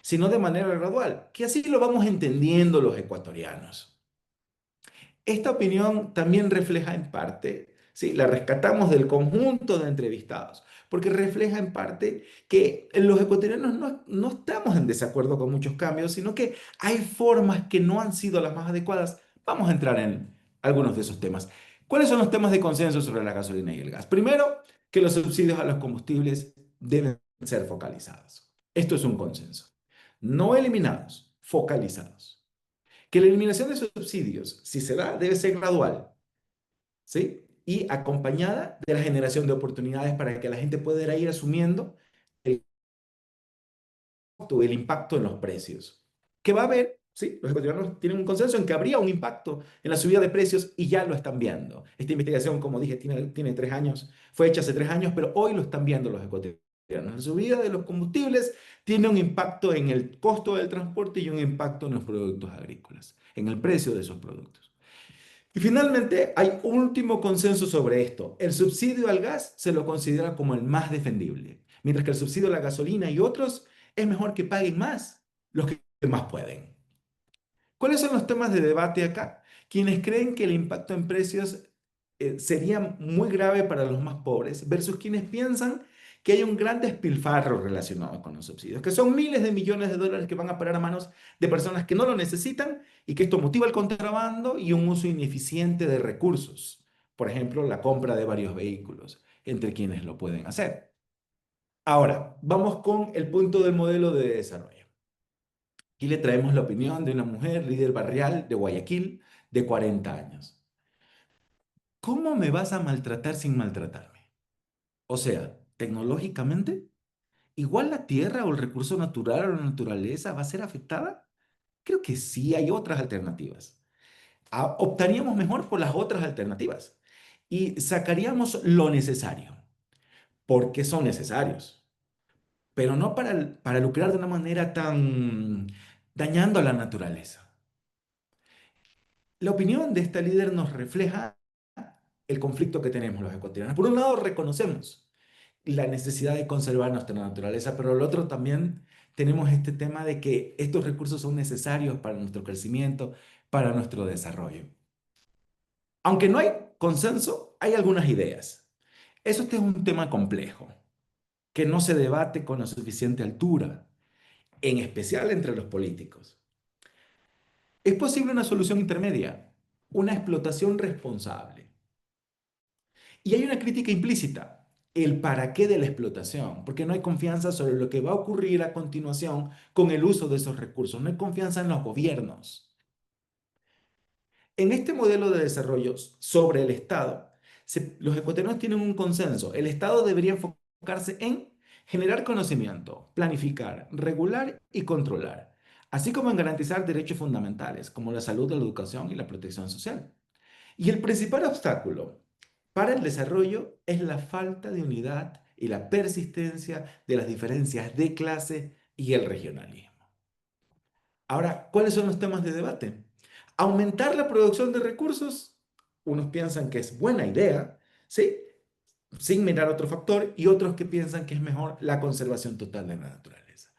sino de manera gradual, que así lo vamos entendiendo los ecuatorianos. Esta opinión también refleja en parte, ¿sí? La rescatamos del conjunto de entrevistados, porque refleja en parte que los ecuatorianos no estamos en desacuerdo con muchos cambios, sino que hay formas que no han sido las más adecuadas. Vamos a entrar en algunos de esos temas. ¿Cuáles son los temas de consenso sobre la gasolina y el gas? Primero, que los subsidios a los combustibles deben ser focalizados. Esto es un consenso. No eliminados, focalizados. Que la eliminación de subsidios, si se da, debe ser gradual, ¿sí? Y acompañada de la generación de oportunidades para que la gente pueda ir asumiendo el el impacto en los precios. Que va a haber, ¿sí? Los ecuatorianos tienen un consenso en que habría un impacto en la subida de precios y ya lo están viendo. Esta investigación, como dije, tiene 3 años, fue hecha hace 3 años, pero hoy lo están viendo los ecuatorianos. La subida de los combustibles tiene un impacto en el costo del transporte y un impacto en los productos agrícolas, en el precio de esos productos. Y finalmente, hay un último consenso sobre esto. El subsidio al gas se lo considera como el más defendible, mientras que el subsidio a la gasolina y otros es mejor que paguen más los que más pueden. ¿Cuáles son los temas de debate acá? Quienes creen que el impacto en precios sería muy grave para los más pobres versus quienes piensan que hay un gran despilfarro relacionado con los subsidios, que son miles de millones de dólares que van a parar a manos de personas que no lo necesitan y que esto motiva el contrabando y un uso ineficiente de recursos. Por ejemplo, la compra de varios vehículos entre quienes lo pueden hacer. Ahora, vamos con el punto del modelo de desarrollo. Aquí le traemos la opinión de una mujer líder barrial de Guayaquil de 40 años. ¿Cómo me vas a maltratar sin maltratarme? O sea, tecnológicamente, igual la tierra o el recurso natural o la naturaleza va a ser afectada. Creo que sí hay otras alternativas. Optaríamos mejor por las otras alternativas y sacaríamos lo necesario, porque son necesarios, pero no para lucrar de una manera tan dañando a la naturaleza. La opinión de esta líder nos refleja el conflicto que tenemos los ecuatorianos. Por un lado, reconocemos la necesidad de conservar nuestra naturaleza, pero el otro también tenemos este tema de que estos recursos son necesarios para nuestro crecimiento, para nuestro desarrollo. Aunque no hay consenso, hay algunas ideas. Este es un tema complejo, que no se debate con la suficiente altura, en especial entre los políticos. Es posible una solución intermedia, una explotación responsable. Y hay una crítica implícita, el para qué de la explotación, porque no hay confianza sobre lo que va a ocurrir a continuación con el uso de esos recursos, no hay confianza en los gobiernos. En este modelo de desarrollo sobre el Estado, los ecuatorianos tienen un consenso. El Estado debería enfocarse en generar conocimiento, planificar, regular y controlar, así como en garantizar derechos fundamentales como la salud, la educación y la protección social. Y el principal obstáculo para el desarrollo es la falta de unidad y la persistencia de las diferencias de clase y el regionalismo. Ahora, ¿cuáles son los temas de debate? Aumentar la producción de recursos, unos piensan que es buena idea, ¿sí? Sin mirar otro factor, y otros que piensan que es mejor la conservación total de la naturaleza.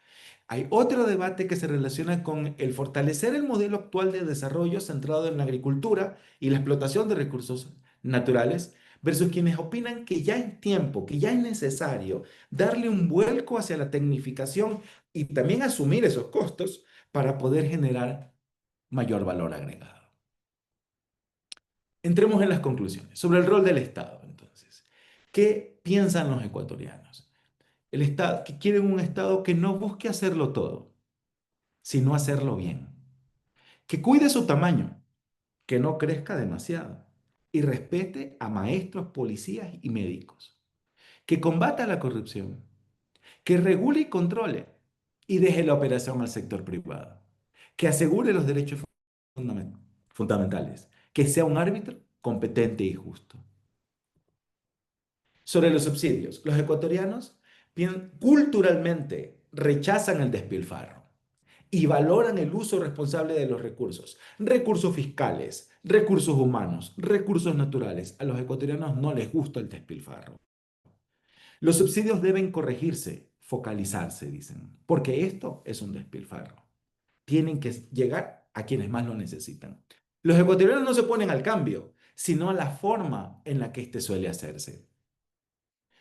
Hay otro debate que se relaciona con el fortalecer el modelo actual de desarrollo centrado en la agricultura y la explotación de recursos naturales, versus quienes opinan que ya es tiempo, que ya es necesario darle un vuelco hacia la tecnificación y también asumir esos costos para poder generar mayor valor agregado. Entremos en las conclusiones sobre el rol del Estado, entonces. ¿Qué piensan los ecuatorianos? El Estado, que quieren un Estado que no busque hacerlo todo, sino hacerlo bien. Que cuide su tamaño, que no crezca demasiado y respete a maestros, policías y médicos. Que combata la corrupción, que regule y controle y deje la operación al sector privado. Que asegure los derechos fundamentales, que sea un árbitro competente y justo. Sobre los subsidios, los ecuatorianos culturalmente rechazan el despilfarro y valoran el uso responsable de los recursos, recursos fiscales, recursos humanos, recursos naturales. A los ecuatorianos no les gusta el despilfarro. Los subsidios deben corregirse, focalizarse, dicen, porque esto es un despilfarro. Tienen que llegar a quienes más lo necesitan. Los ecuatorianos no se oponen al cambio, sino a la forma en la que éste suele hacerse.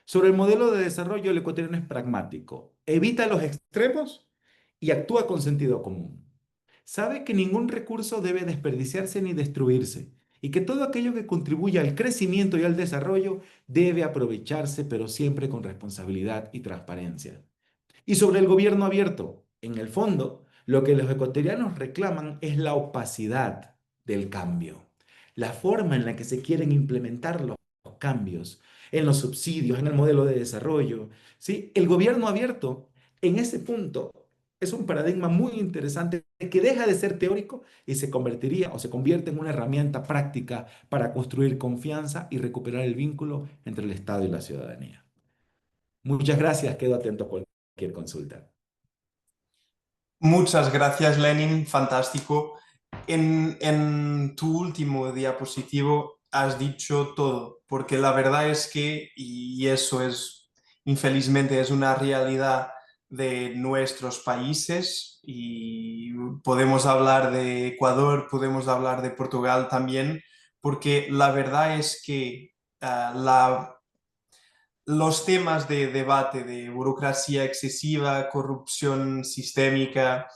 Sobre el modelo de desarrollo, el ecuatoriano es pragmático, evita los extremos y actúa con sentido común. Sabe que ningún recurso debe desperdiciarse ni destruirse y que todo aquello que contribuya al crecimiento y al desarrollo debe aprovecharse, pero siempre con responsabilidad y transparencia. Y sobre el gobierno abierto, en el fondo, lo que los ecuatorianos reclaman es la opacidad del cambio, la forma en la que se quieren implementar los cambios, en los subsidios, en el modelo de desarrollo, ¿sí? El gobierno abierto, en ese punto, es un paradigma muy interesante que deja de ser teórico y se convertiría o se convierte en una herramienta práctica para construir confianza y recuperar el vínculo entre el Estado y la ciudadanía. Muchas gracias, quedo atento a cualquier consulta. Muchas gracias, Lenin, fantástico. En tu último diapositivo has dicho todo, porque la verdad es que, y eso es, infelizmente, es una realidad de nuestros países, y podemos hablar de Ecuador, podemos hablar de Portugal también, porque la verdad es que los temas de debate de burocracia excesiva, corrupción sistémica,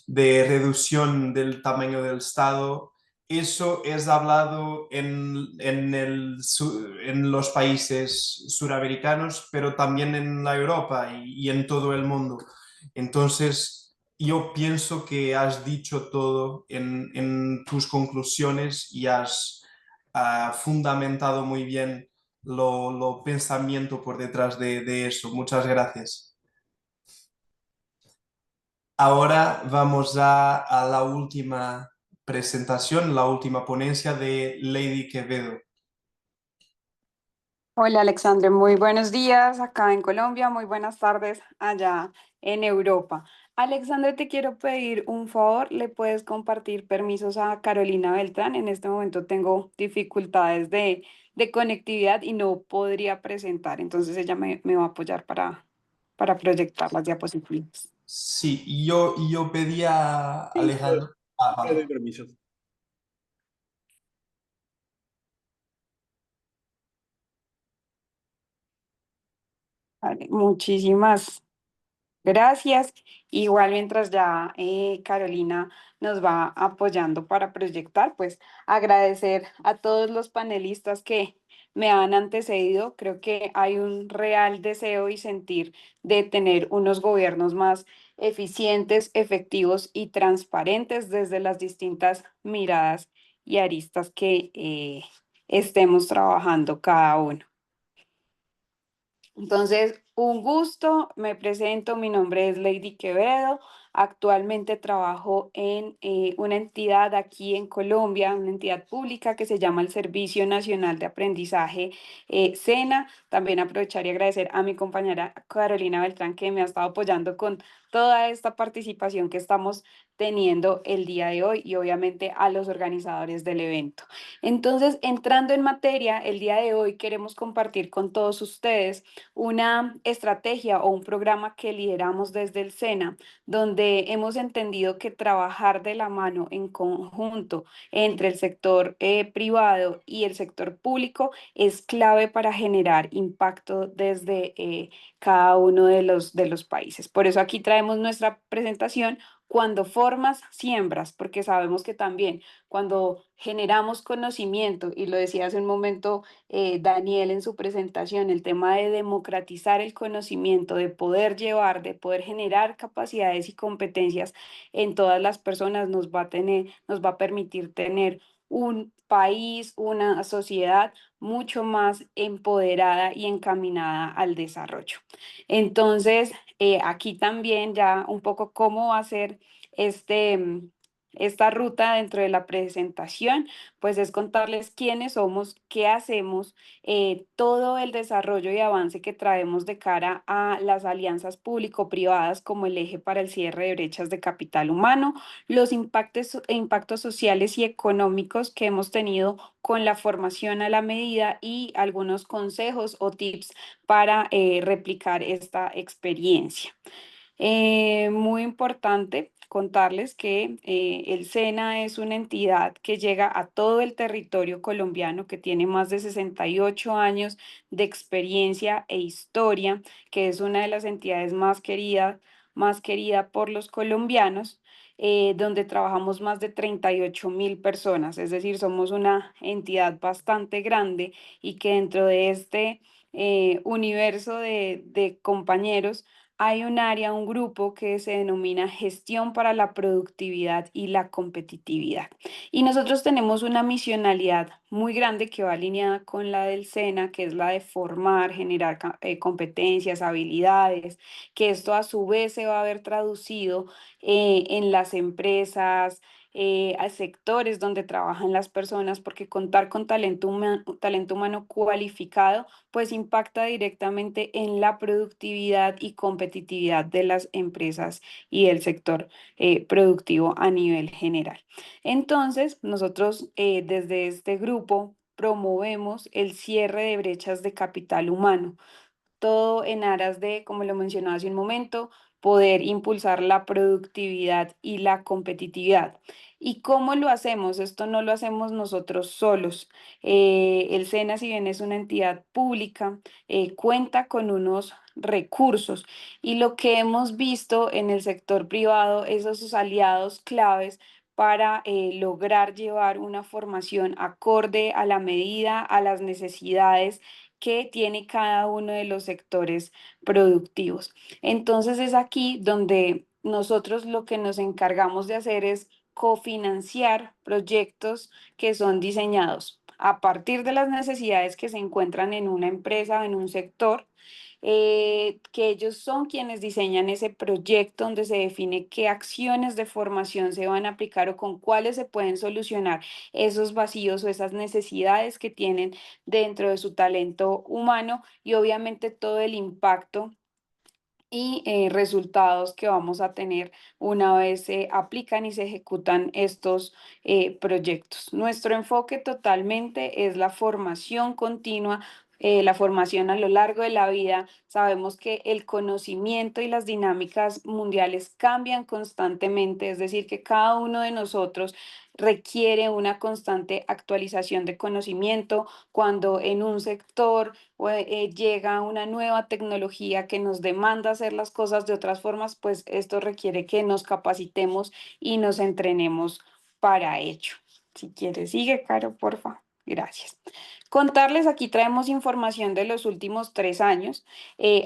de reducción del tamaño del Estado, eso es hablado en los países suramericanos, pero también en la Europa y en todo el mundo. Entonces, yo pienso que has dicho todo en tus conclusiones y has fundamentado muy bien lo pensamiento por detrás de eso. Muchas gracias. Ahora vamos a la última presentación, la última ponencia de Lady Quevedo. Hola Alexandre, muy buenos días acá en Colombia, muy buenas tardes allá en Europa. Alexandre, te quiero pedir un favor, ¿le puedes compartir permisos a Carolina Beltrán? En este momento tengo dificultades de conectividad y no podría presentar, entonces ella me va a apoyar para proyectar las diapositivas. Sí, y yo pedí a Sí, Alejandro. Ah, te doy vale. permiso. Vale, muchísimas gracias. Igual mientras ya Carolina nos va apoyando para proyectar, pues agradecer a todos los panelistas que me han antecedido. Creo que hay un real deseo y sentir de tener unos gobiernos más eficientes, efectivos y transparentes desde las distintas miradas y aristas que estemos trabajando cada uno. Entonces, un gusto, me presento, mi nombre es Lady Quevedo, actualmente trabajo en una entidad aquí en Colombia, una entidad pública que se llama el Servicio Nacional de Aprendizaje SENA. También aprovechar y agradecer a mi compañera Carolina Beltrán que me ha estado apoyando con toda esta participación que estamos teniendo el día de hoy y obviamente a los organizadores del evento. Entonces, entrando en materia, el día de hoy queremos compartir con todos ustedes una estrategia o un programa que lideramos desde el SENA, donde hemos entendido que trabajar de la mano en conjunto entre el sector privado y el sector público es clave para generar impacto desde cada uno de los países. Por eso aquí traemos nuestra presentación cuando formas, siembras, porque sabemos que también cuando generamos conocimiento, y lo decía hace un momento Daniel en su presentación, el tema de democratizar el conocimiento, de poder llevar, de poder generar capacidades y competencias en todas las personas, nos va a permitir tener un país, una sociedad mucho más empoderada y encaminada al desarrollo. Entonces, aquí también ya un poco cómo va a ser esta ruta dentro de la presentación, pues es contarles quiénes somos, qué hacemos, todo el desarrollo y avance que traemos de cara a las alianzas público-privadas como el eje para el cierre de brechas de capital humano, los impactos sociales y económicos que hemos tenido con la formación a la medida y algunos consejos o tips para replicar esta experiencia. Muy importante contarles que el SENA es una entidad que llega a todo el territorio colombiano, que tiene más de 68 años de experiencia e historia, que es una de las entidades más querida por los colombianos, donde trabajamos más de 38.000 personas, es decir, somos una entidad bastante grande y que dentro de este universo de compañeros, hay un área, un grupo que se denomina Gestión para la Productividad y la Competitividad. Y nosotros tenemos una misionalidad muy grande que va alineada con la del SENA, que es la de formar, generar competencias, habilidades, que esto a su vez se va a ver traducido en las empresas, a sectores donde trabajan las personas, porque contar con talento humano cualificado pues impacta directamente en la productividad y competitividad de las empresas y del sector productivo a nivel general. Entonces, nosotros desde este grupo promovemos el cierre de brechas de capital humano, todo en aras de, como lo mencionaba hace un momento, poder impulsar la productividad y la competitividad. ¿Y cómo lo hacemos? Esto no lo hacemos nosotros solos. El SENA, si bien es una entidad pública, cuenta con unos recursos y lo que hemos visto en el sector privado es esos aliados claves para lograr llevar una formación acorde a la medida, a las necesidades que tiene cada uno de los sectores productivos. Entonces es aquí donde nosotros lo que nos encargamos de hacer es cofinanciar proyectos que son diseñados a partir de las necesidades que se encuentran en una empresa o en un sector, que ellos son quienes diseñan ese proyecto donde se define qué acciones de formación se van a aplicar o con cuáles se pueden solucionar esos vacíos o esas necesidades que tienen dentro de su talento humano y obviamente todo el impacto y resultados que vamos a tener una vez se aplican y se ejecutan estos proyectos. Nuestro enfoque totalmente es la formación continua, la formación a lo largo de la vida. Sabemos que el conocimiento y las dinámicas mundiales cambian constantemente, es decir, que cada uno de nosotros requiere una constante actualización de conocimiento cuando en un sector llega una nueva tecnología que nos demanda hacer las cosas de otras formas, pues esto requiere que nos capacitemos y nos entrenemos para ello. Si quieres, sigue, Caro, porfa. Gracias. Contarles, aquí traemos información de los últimos 3 años,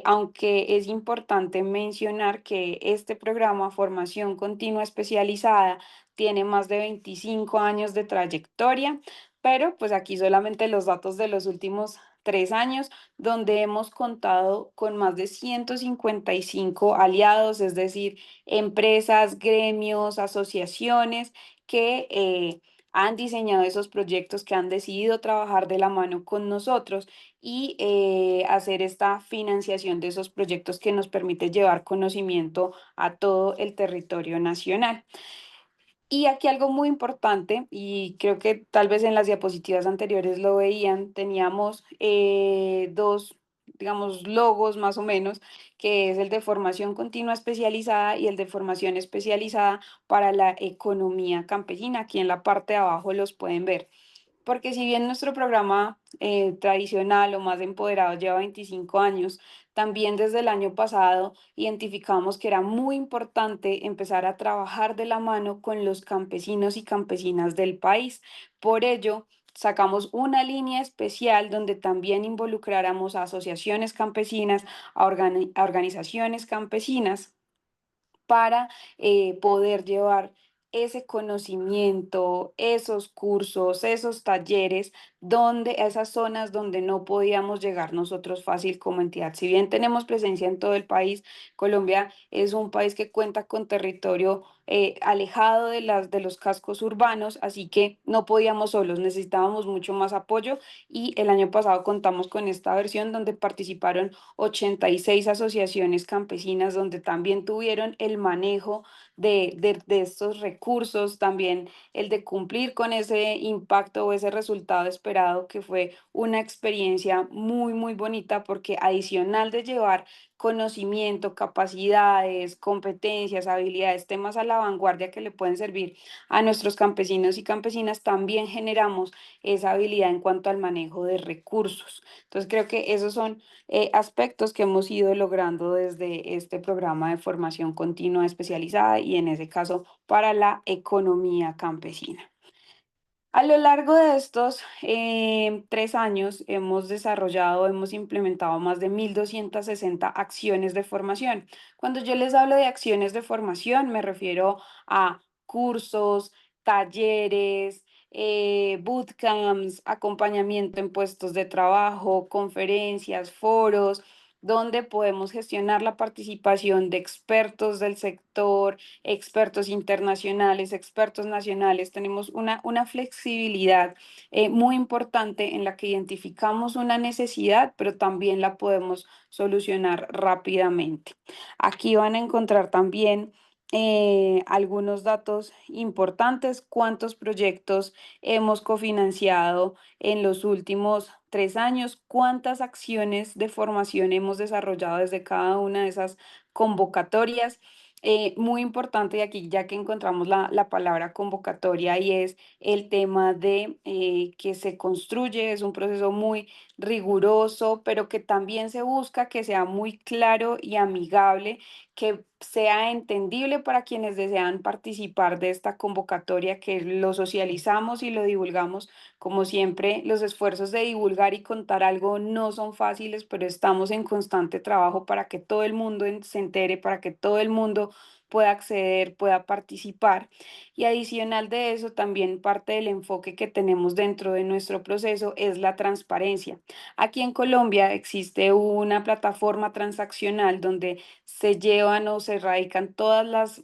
aunque es importante mencionar que este programa Formación Continua Especializada tiene más de 25 años de trayectoria, pero pues aquí solamente los datos de los últimos 3 años, donde hemos contado con más de 155 aliados, es decir, empresas, gremios, asociaciones que han diseñado esos proyectos, que han decidido trabajar de la mano con nosotros y hacer esta financiación de esos proyectos que nos permite llevar conocimiento a todo el territorio nacional. Y aquí algo muy importante, y creo que tal vez en las diapositivas anteriores lo veían, teníamos dos, digamos, logos más o menos, que es el de formación continua especializada y el de formación especializada para la economía campesina. Aquí en la parte de abajo los pueden ver. Porque si bien nuestro programa tradicional o más empoderado lleva 25 años, también desde el año pasado identificamos que era muy importante empezar a trabajar de la mano con los campesinos y campesinas del país. Por ello, sacamos una línea especial donde también involucráramos a asociaciones campesinas, a organizaciones campesinas para poder llevar ese conocimiento, esos cursos, esos talleres, donde a esas zonas donde no podíamos llegar nosotros fácil como entidad. Si bien tenemos presencia en todo el país, Colombia es un país que cuenta con territorio alejado de los cascos urbanos, así que no podíamos solos, necesitábamos mucho más apoyo y el año pasado contamos con esta versión donde participaron 86 asociaciones campesinas, donde también tuvieron el manejo de estos recursos, también el de cumplir con ese impacto o ese resultado esperado, que fue una experiencia muy, muy bonita, porque adicional de llevar conocimiento, capacidades, competencias, habilidades, temas a la vanguardia que le pueden servir a nuestros campesinos y campesinas, también generamos esa habilidad en cuanto al manejo de recursos. Entonces creo que esos son aspectos que hemos ido logrando desde este programa de formación continua especializada y en ese caso para la economía campesina. A lo largo de estos 3 años hemos implementado más de 1.260 acciones de formación. Cuando yo les hablo de acciones de formación, me refiero a cursos, talleres, bootcamps, acompañamiento en puestos de trabajo, conferencias, foros, donde podemos gestionar la participación de expertos del sector, expertos internacionales, expertos nacionales. Tenemos una flexibilidad muy importante en la que identificamos una necesidad, pero también la podemos solucionar rápidamente. Aquí van a encontrar también algunos datos importantes: cuántos proyectos hemos cofinanciado en los últimos 3 años, cuántas acciones de formación hemos desarrollado desde cada una de esas convocatorias. Muy importante, y aquí ya que encontramos la palabra convocatoria, y es el tema de que se construye, es un proceso muy riguroso, pero que también se busca que sea muy claro y amigable, que sea entendible para quienes desean participar de esta convocatoria, que lo socializamos y lo divulgamos. Como siempre, los esfuerzos de divulgar y contar algo no son fáciles, pero estamos en constante trabajo para que todo el mundo se entere, para que todo el mundo pueda acceder, pueda participar. Y adicional de eso, también parte del enfoque que tenemos dentro de nuestro proceso es la transparencia. Aquí en Colombia existe una plataforma transaccional donde se llevan o se radican todas las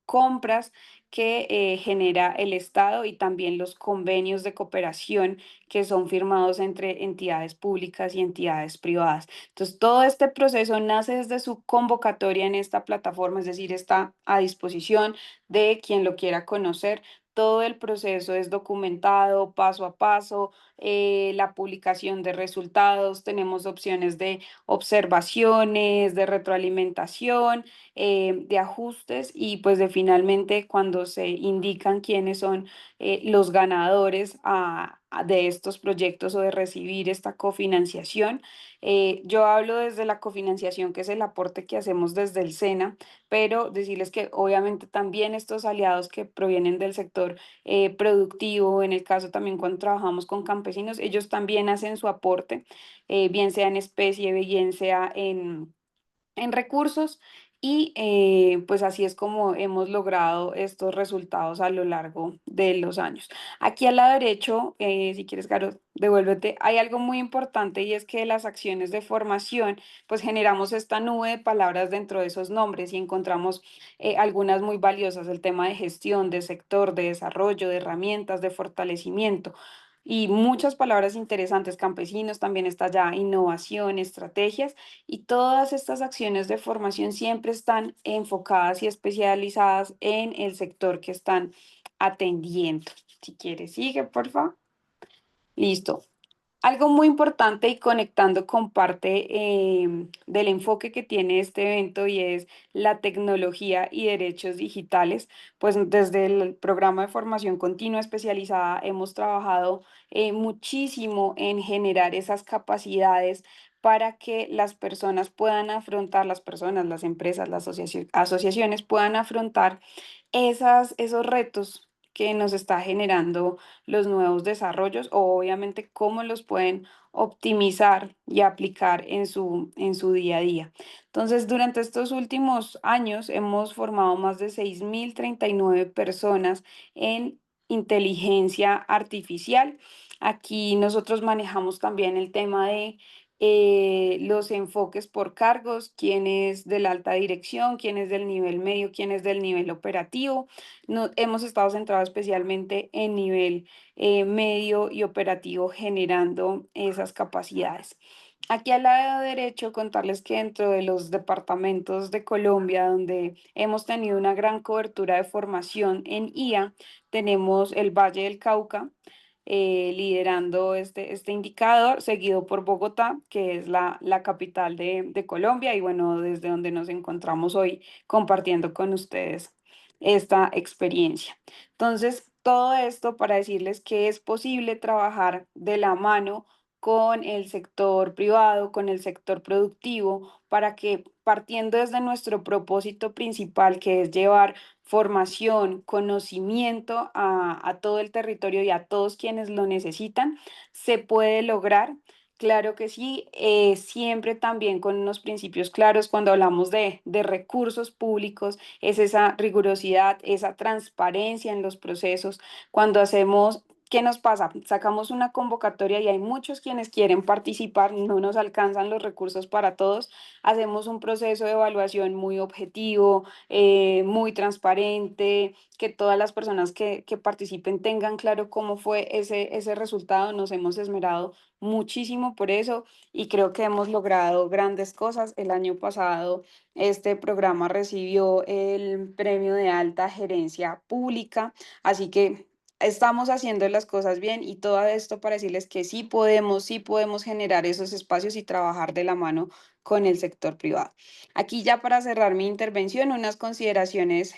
compras que genera el Estado y también los convenios de cooperación que son firmados entre entidades públicas y entidades privadas. Entonces, todo este proceso nace desde su convocatoria en esta plataforma, es decir, está a disposición de quien lo quiera conocer. Todo el proceso es documentado paso a paso, la publicación de resultados, tenemos opciones de observaciones, de retroalimentación, de ajustes y pues de finalmente cuando se indican quiénes son los ganadores de estos proyectos o de recibir esta cofinanciación. Yo hablo desde la cofinanciación, que es el aporte que hacemos desde el SENA, pero decirles que obviamente también estos aliados que provienen del sector productivo, en el caso también cuando trabajamos con campesinos, ellos también hacen su aporte, bien sea en especie, bien sea en recursos y pues así es como hemos logrado estos resultados a lo largo de los años. Aquí al lado derecho, si quieres, Caro, devuélvete, hay algo muy importante y es que las acciones de formación, pues generamos esta nube de palabras dentro de esos nombres y encontramos algunas muy valiosas, el tema de gestión, de sector, de desarrollo, de herramientas, de fortalecimiento. Y muchas palabras interesantes, campesinos, también está ya innovación, estrategias. Y todas estas acciones de formación siempre están enfocadas y especializadas en el sector que están atendiendo. Si quieres, sigue, por favor. Listo. Algo muy importante y conectando con parte del enfoque que tiene este evento y es la tecnología y derechos digitales, pues desde el programa de formación continua especializada hemos trabajado muchísimo en generar esas capacidades para que las personas puedan afrontar, las personas, las empresas, las asociaciones puedan afrontar esos retos que nos está generando los nuevos desarrollos o obviamente cómo los pueden optimizar y aplicar en su día a día. Entonces, durante estos últimos años hemos formado más de 6.039 personas en inteligencia artificial. Aquí nosotros manejamos también el tema de los enfoques por cargos, quién es de la alta dirección, quién es del nivel medio, quién es del nivel operativo. Hemos estado centrados especialmente en nivel medio y operativo generando esas capacidades. Aquí al lado derecho, contarles que dentro de los departamentos de Colombia, donde hemos tenido una gran cobertura de formación en IA, tenemos el Valle del Cauca, liderando este indicador, seguido por Bogotá, que es la capital de Colombia, y bueno, desde donde nos encontramos hoy compartiendo con ustedes esta experiencia. Entonces, todo esto para decirles que es posible trabajar de la mano con el sector privado, con el sector productivo, para que partiendo desde nuestro propósito principal, que es llevar formación, conocimiento a todo el territorio y a todos quienes lo necesitan, se puede lograr. Claro que sí, siempre también con unos principios claros cuando hablamos de recursos públicos, es esa rigurosidad, esa transparencia en los procesos. Cuando hacemos, ¿qué nos pasa? Sacamos una convocatoria y hay muchos quienes quieren participar, no nos alcanzan los recursos para todos. Hacemos un proceso de evaluación muy objetivo, muy transparente, que todas las personas que participen tengan claro cómo fue ese resultado. Nos hemos esmerado muchísimo por eso y creo que hemos logrado grandes cosas. El año pasado este programa recibió el premio de alta gerencia pública, así que estamos haciendo las cosas bien y todo esto para decirles que sí podemos generar esos espacios y trabajar de la mano con el sector privado. Aquí ya para cerrar mi intervención, unas consideraciones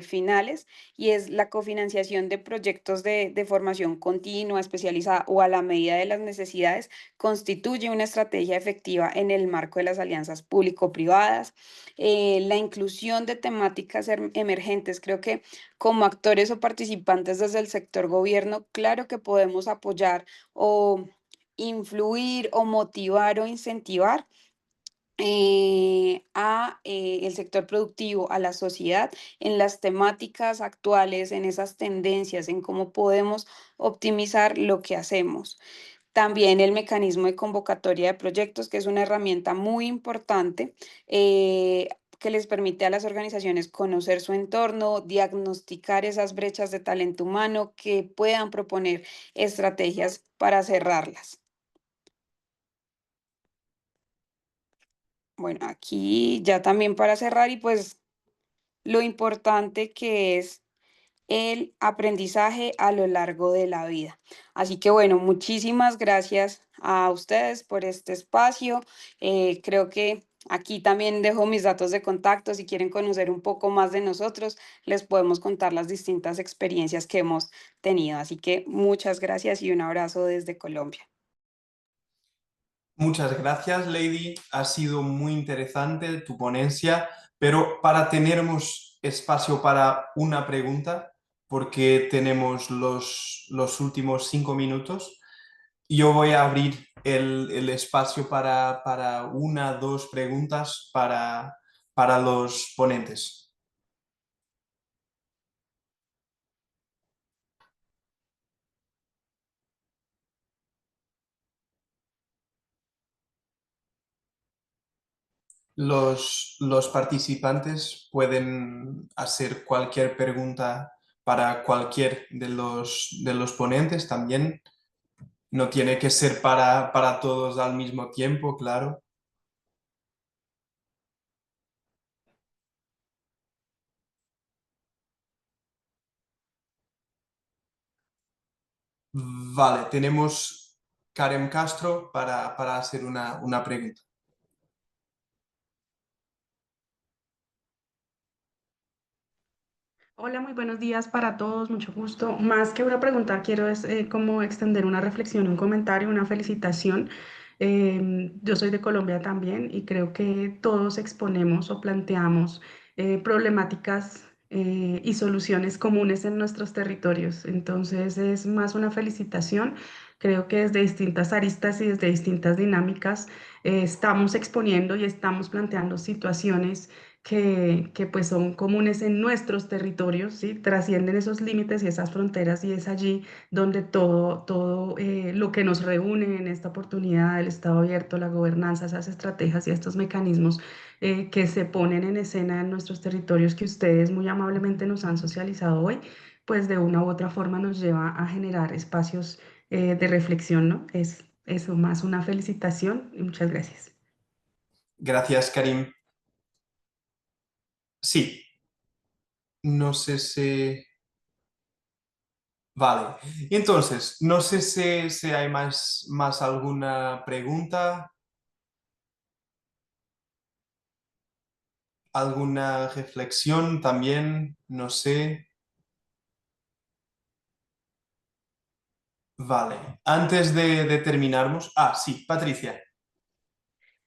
finales y es la cofinanciación de proyectos de formación continua, especializada o a la medida de las necesidades, constituye una estrategia efectiva en el marco de las alianzas público-privadas. La inclusión de temáticas emergentes, creo que como actores o participantes desde el sector gobierno, claro que podemos apoyar o influir o motivar o incentivar el sector productivo, a la sociedad, en las temáticas actuales, en esas tendencias, en cómo podemos optimizar lo que hacemos. También el mecanismo de convocatoria de proyectos, que es una herramienta muy importante, que les permite a las organizaciones conocer su entorno, diagnosticar esas brechas de talento humano, que puedan proponer estrategias para cerrarlas. Bueno, aquí ya también para cerrar y pues lo importante que es el aprendizaje a lo largo de la vida. Así que bueno, muchísimas gracias a ustedes por este espacio. Creo que aquí también dejo mis datos de contacto. Si quieren conocer un poco más de nosotros, les podemos contar las distintas experiencias que hemos tenido. Así que muchas gracias y un abrazo desde Colombia. Muchas gracias, Lady. Ha sido muy interesante tu ponencia, pero para tenermos espacio para una pregunta, porque tenemos los últimos 5 minutos, yo voy a abrir el espacio para una, dos preguntas para los ponentes. Los participantes pueden hacer cualquier pregunta para cualquier de los ponentes también. No tiene que ser para todos al mismo tiempo, claro. Vale, tenemos Karen Castro para hacer una pregunta. Hola, muy buenos días para todos, mucho gusto. Más que una pregunta, quiero es como extender una reflexión, un comentario, una felicitación. Yo soy de Colombia también y creo que todos exponemos o planteamos problemáticas y soluciones comunes en nuestros territorios. Entonces es más una felicitación. Creo que desde distintas aristas y desde distintas dinámicas estamos exponiendo y estamos planteando situaciones que pues son comunes en nuestros territorios, ¿sí? Trascienden esos límites y esas fronteras y es allí donde todo lo que nos reúne en esta oportunidad, el Estado abierto, la gobernanza, esas estrategias y estos mecanismos que se ponen en escena en nuestros territorios que ustedes muy amablemente nos han socializado hoy, pues de una u otra forma nos lleva a generar espacios de reflexión, ¿no? Es eso más una felicitación y muchas gracias. Gracias, Karim. Sí, no sé si... Vale, entonces, no sé si hay más alguna pregunta, alguna reflexión también, no sé. Vale, antes de terminarnos... Ah, sí, Patricia.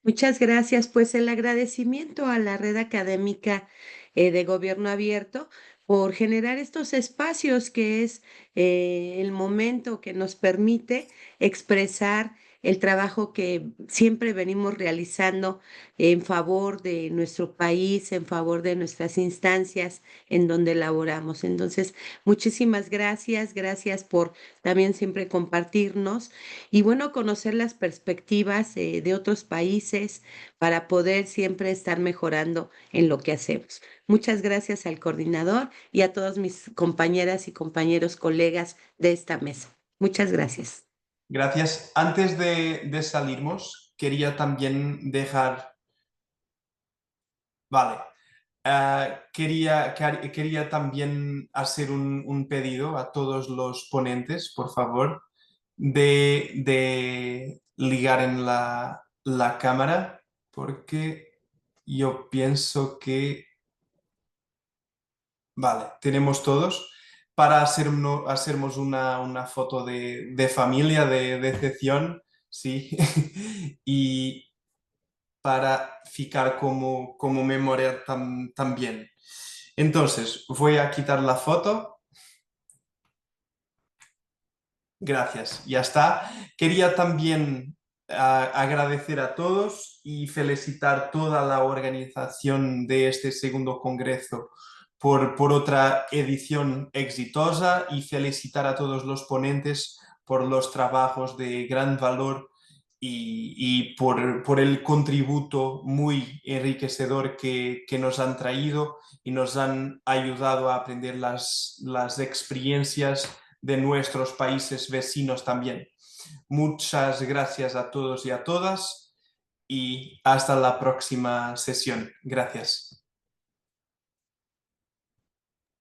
Muchas gracias. Pues el agradecimiento a la red académica de Gobierno Abierto por generar estos espacios que es el momento que nos permite expresar el trabajo que siempre venimos realizando en favor de nuestro país, en favor de nuestras instancias en donde laboramos. Entonces, muchísimas gracias. Gracias por también siempre compartirnos y bueno, conocer las perspectivas de otros países para poder siempre estar mejorando en lo que hacemos. Muchas gracias al coordinador y a todas mis compañeras y compañeros, colegas de esta mesa. Muchas gracias. Gracias. Antes de salirnos, quería también dejar... Vale. Quería también hacer un pedido a todos los ponentes, por favor, de ligar en la cámara, porque yo pienso que, vale, tenemos todos para hacernos una foto de familia, de excepción, sí, y para ficar como memoria también. Entonces, voy a quitar la foto. Gracias, ya está. Quería también agradecer a todos y felicitar toda la organización de este segundo congreso por otra edición exitosa y felicitar a todos los ponentes por los trabajos de gran valor y por el contributo muy enriquecedor que nos han traído y nos han ayudado a aprender las experiencias de nuestros países vecinos también. Muchas gracias a todos y a todas y hasta la próxima sesión. Gracias.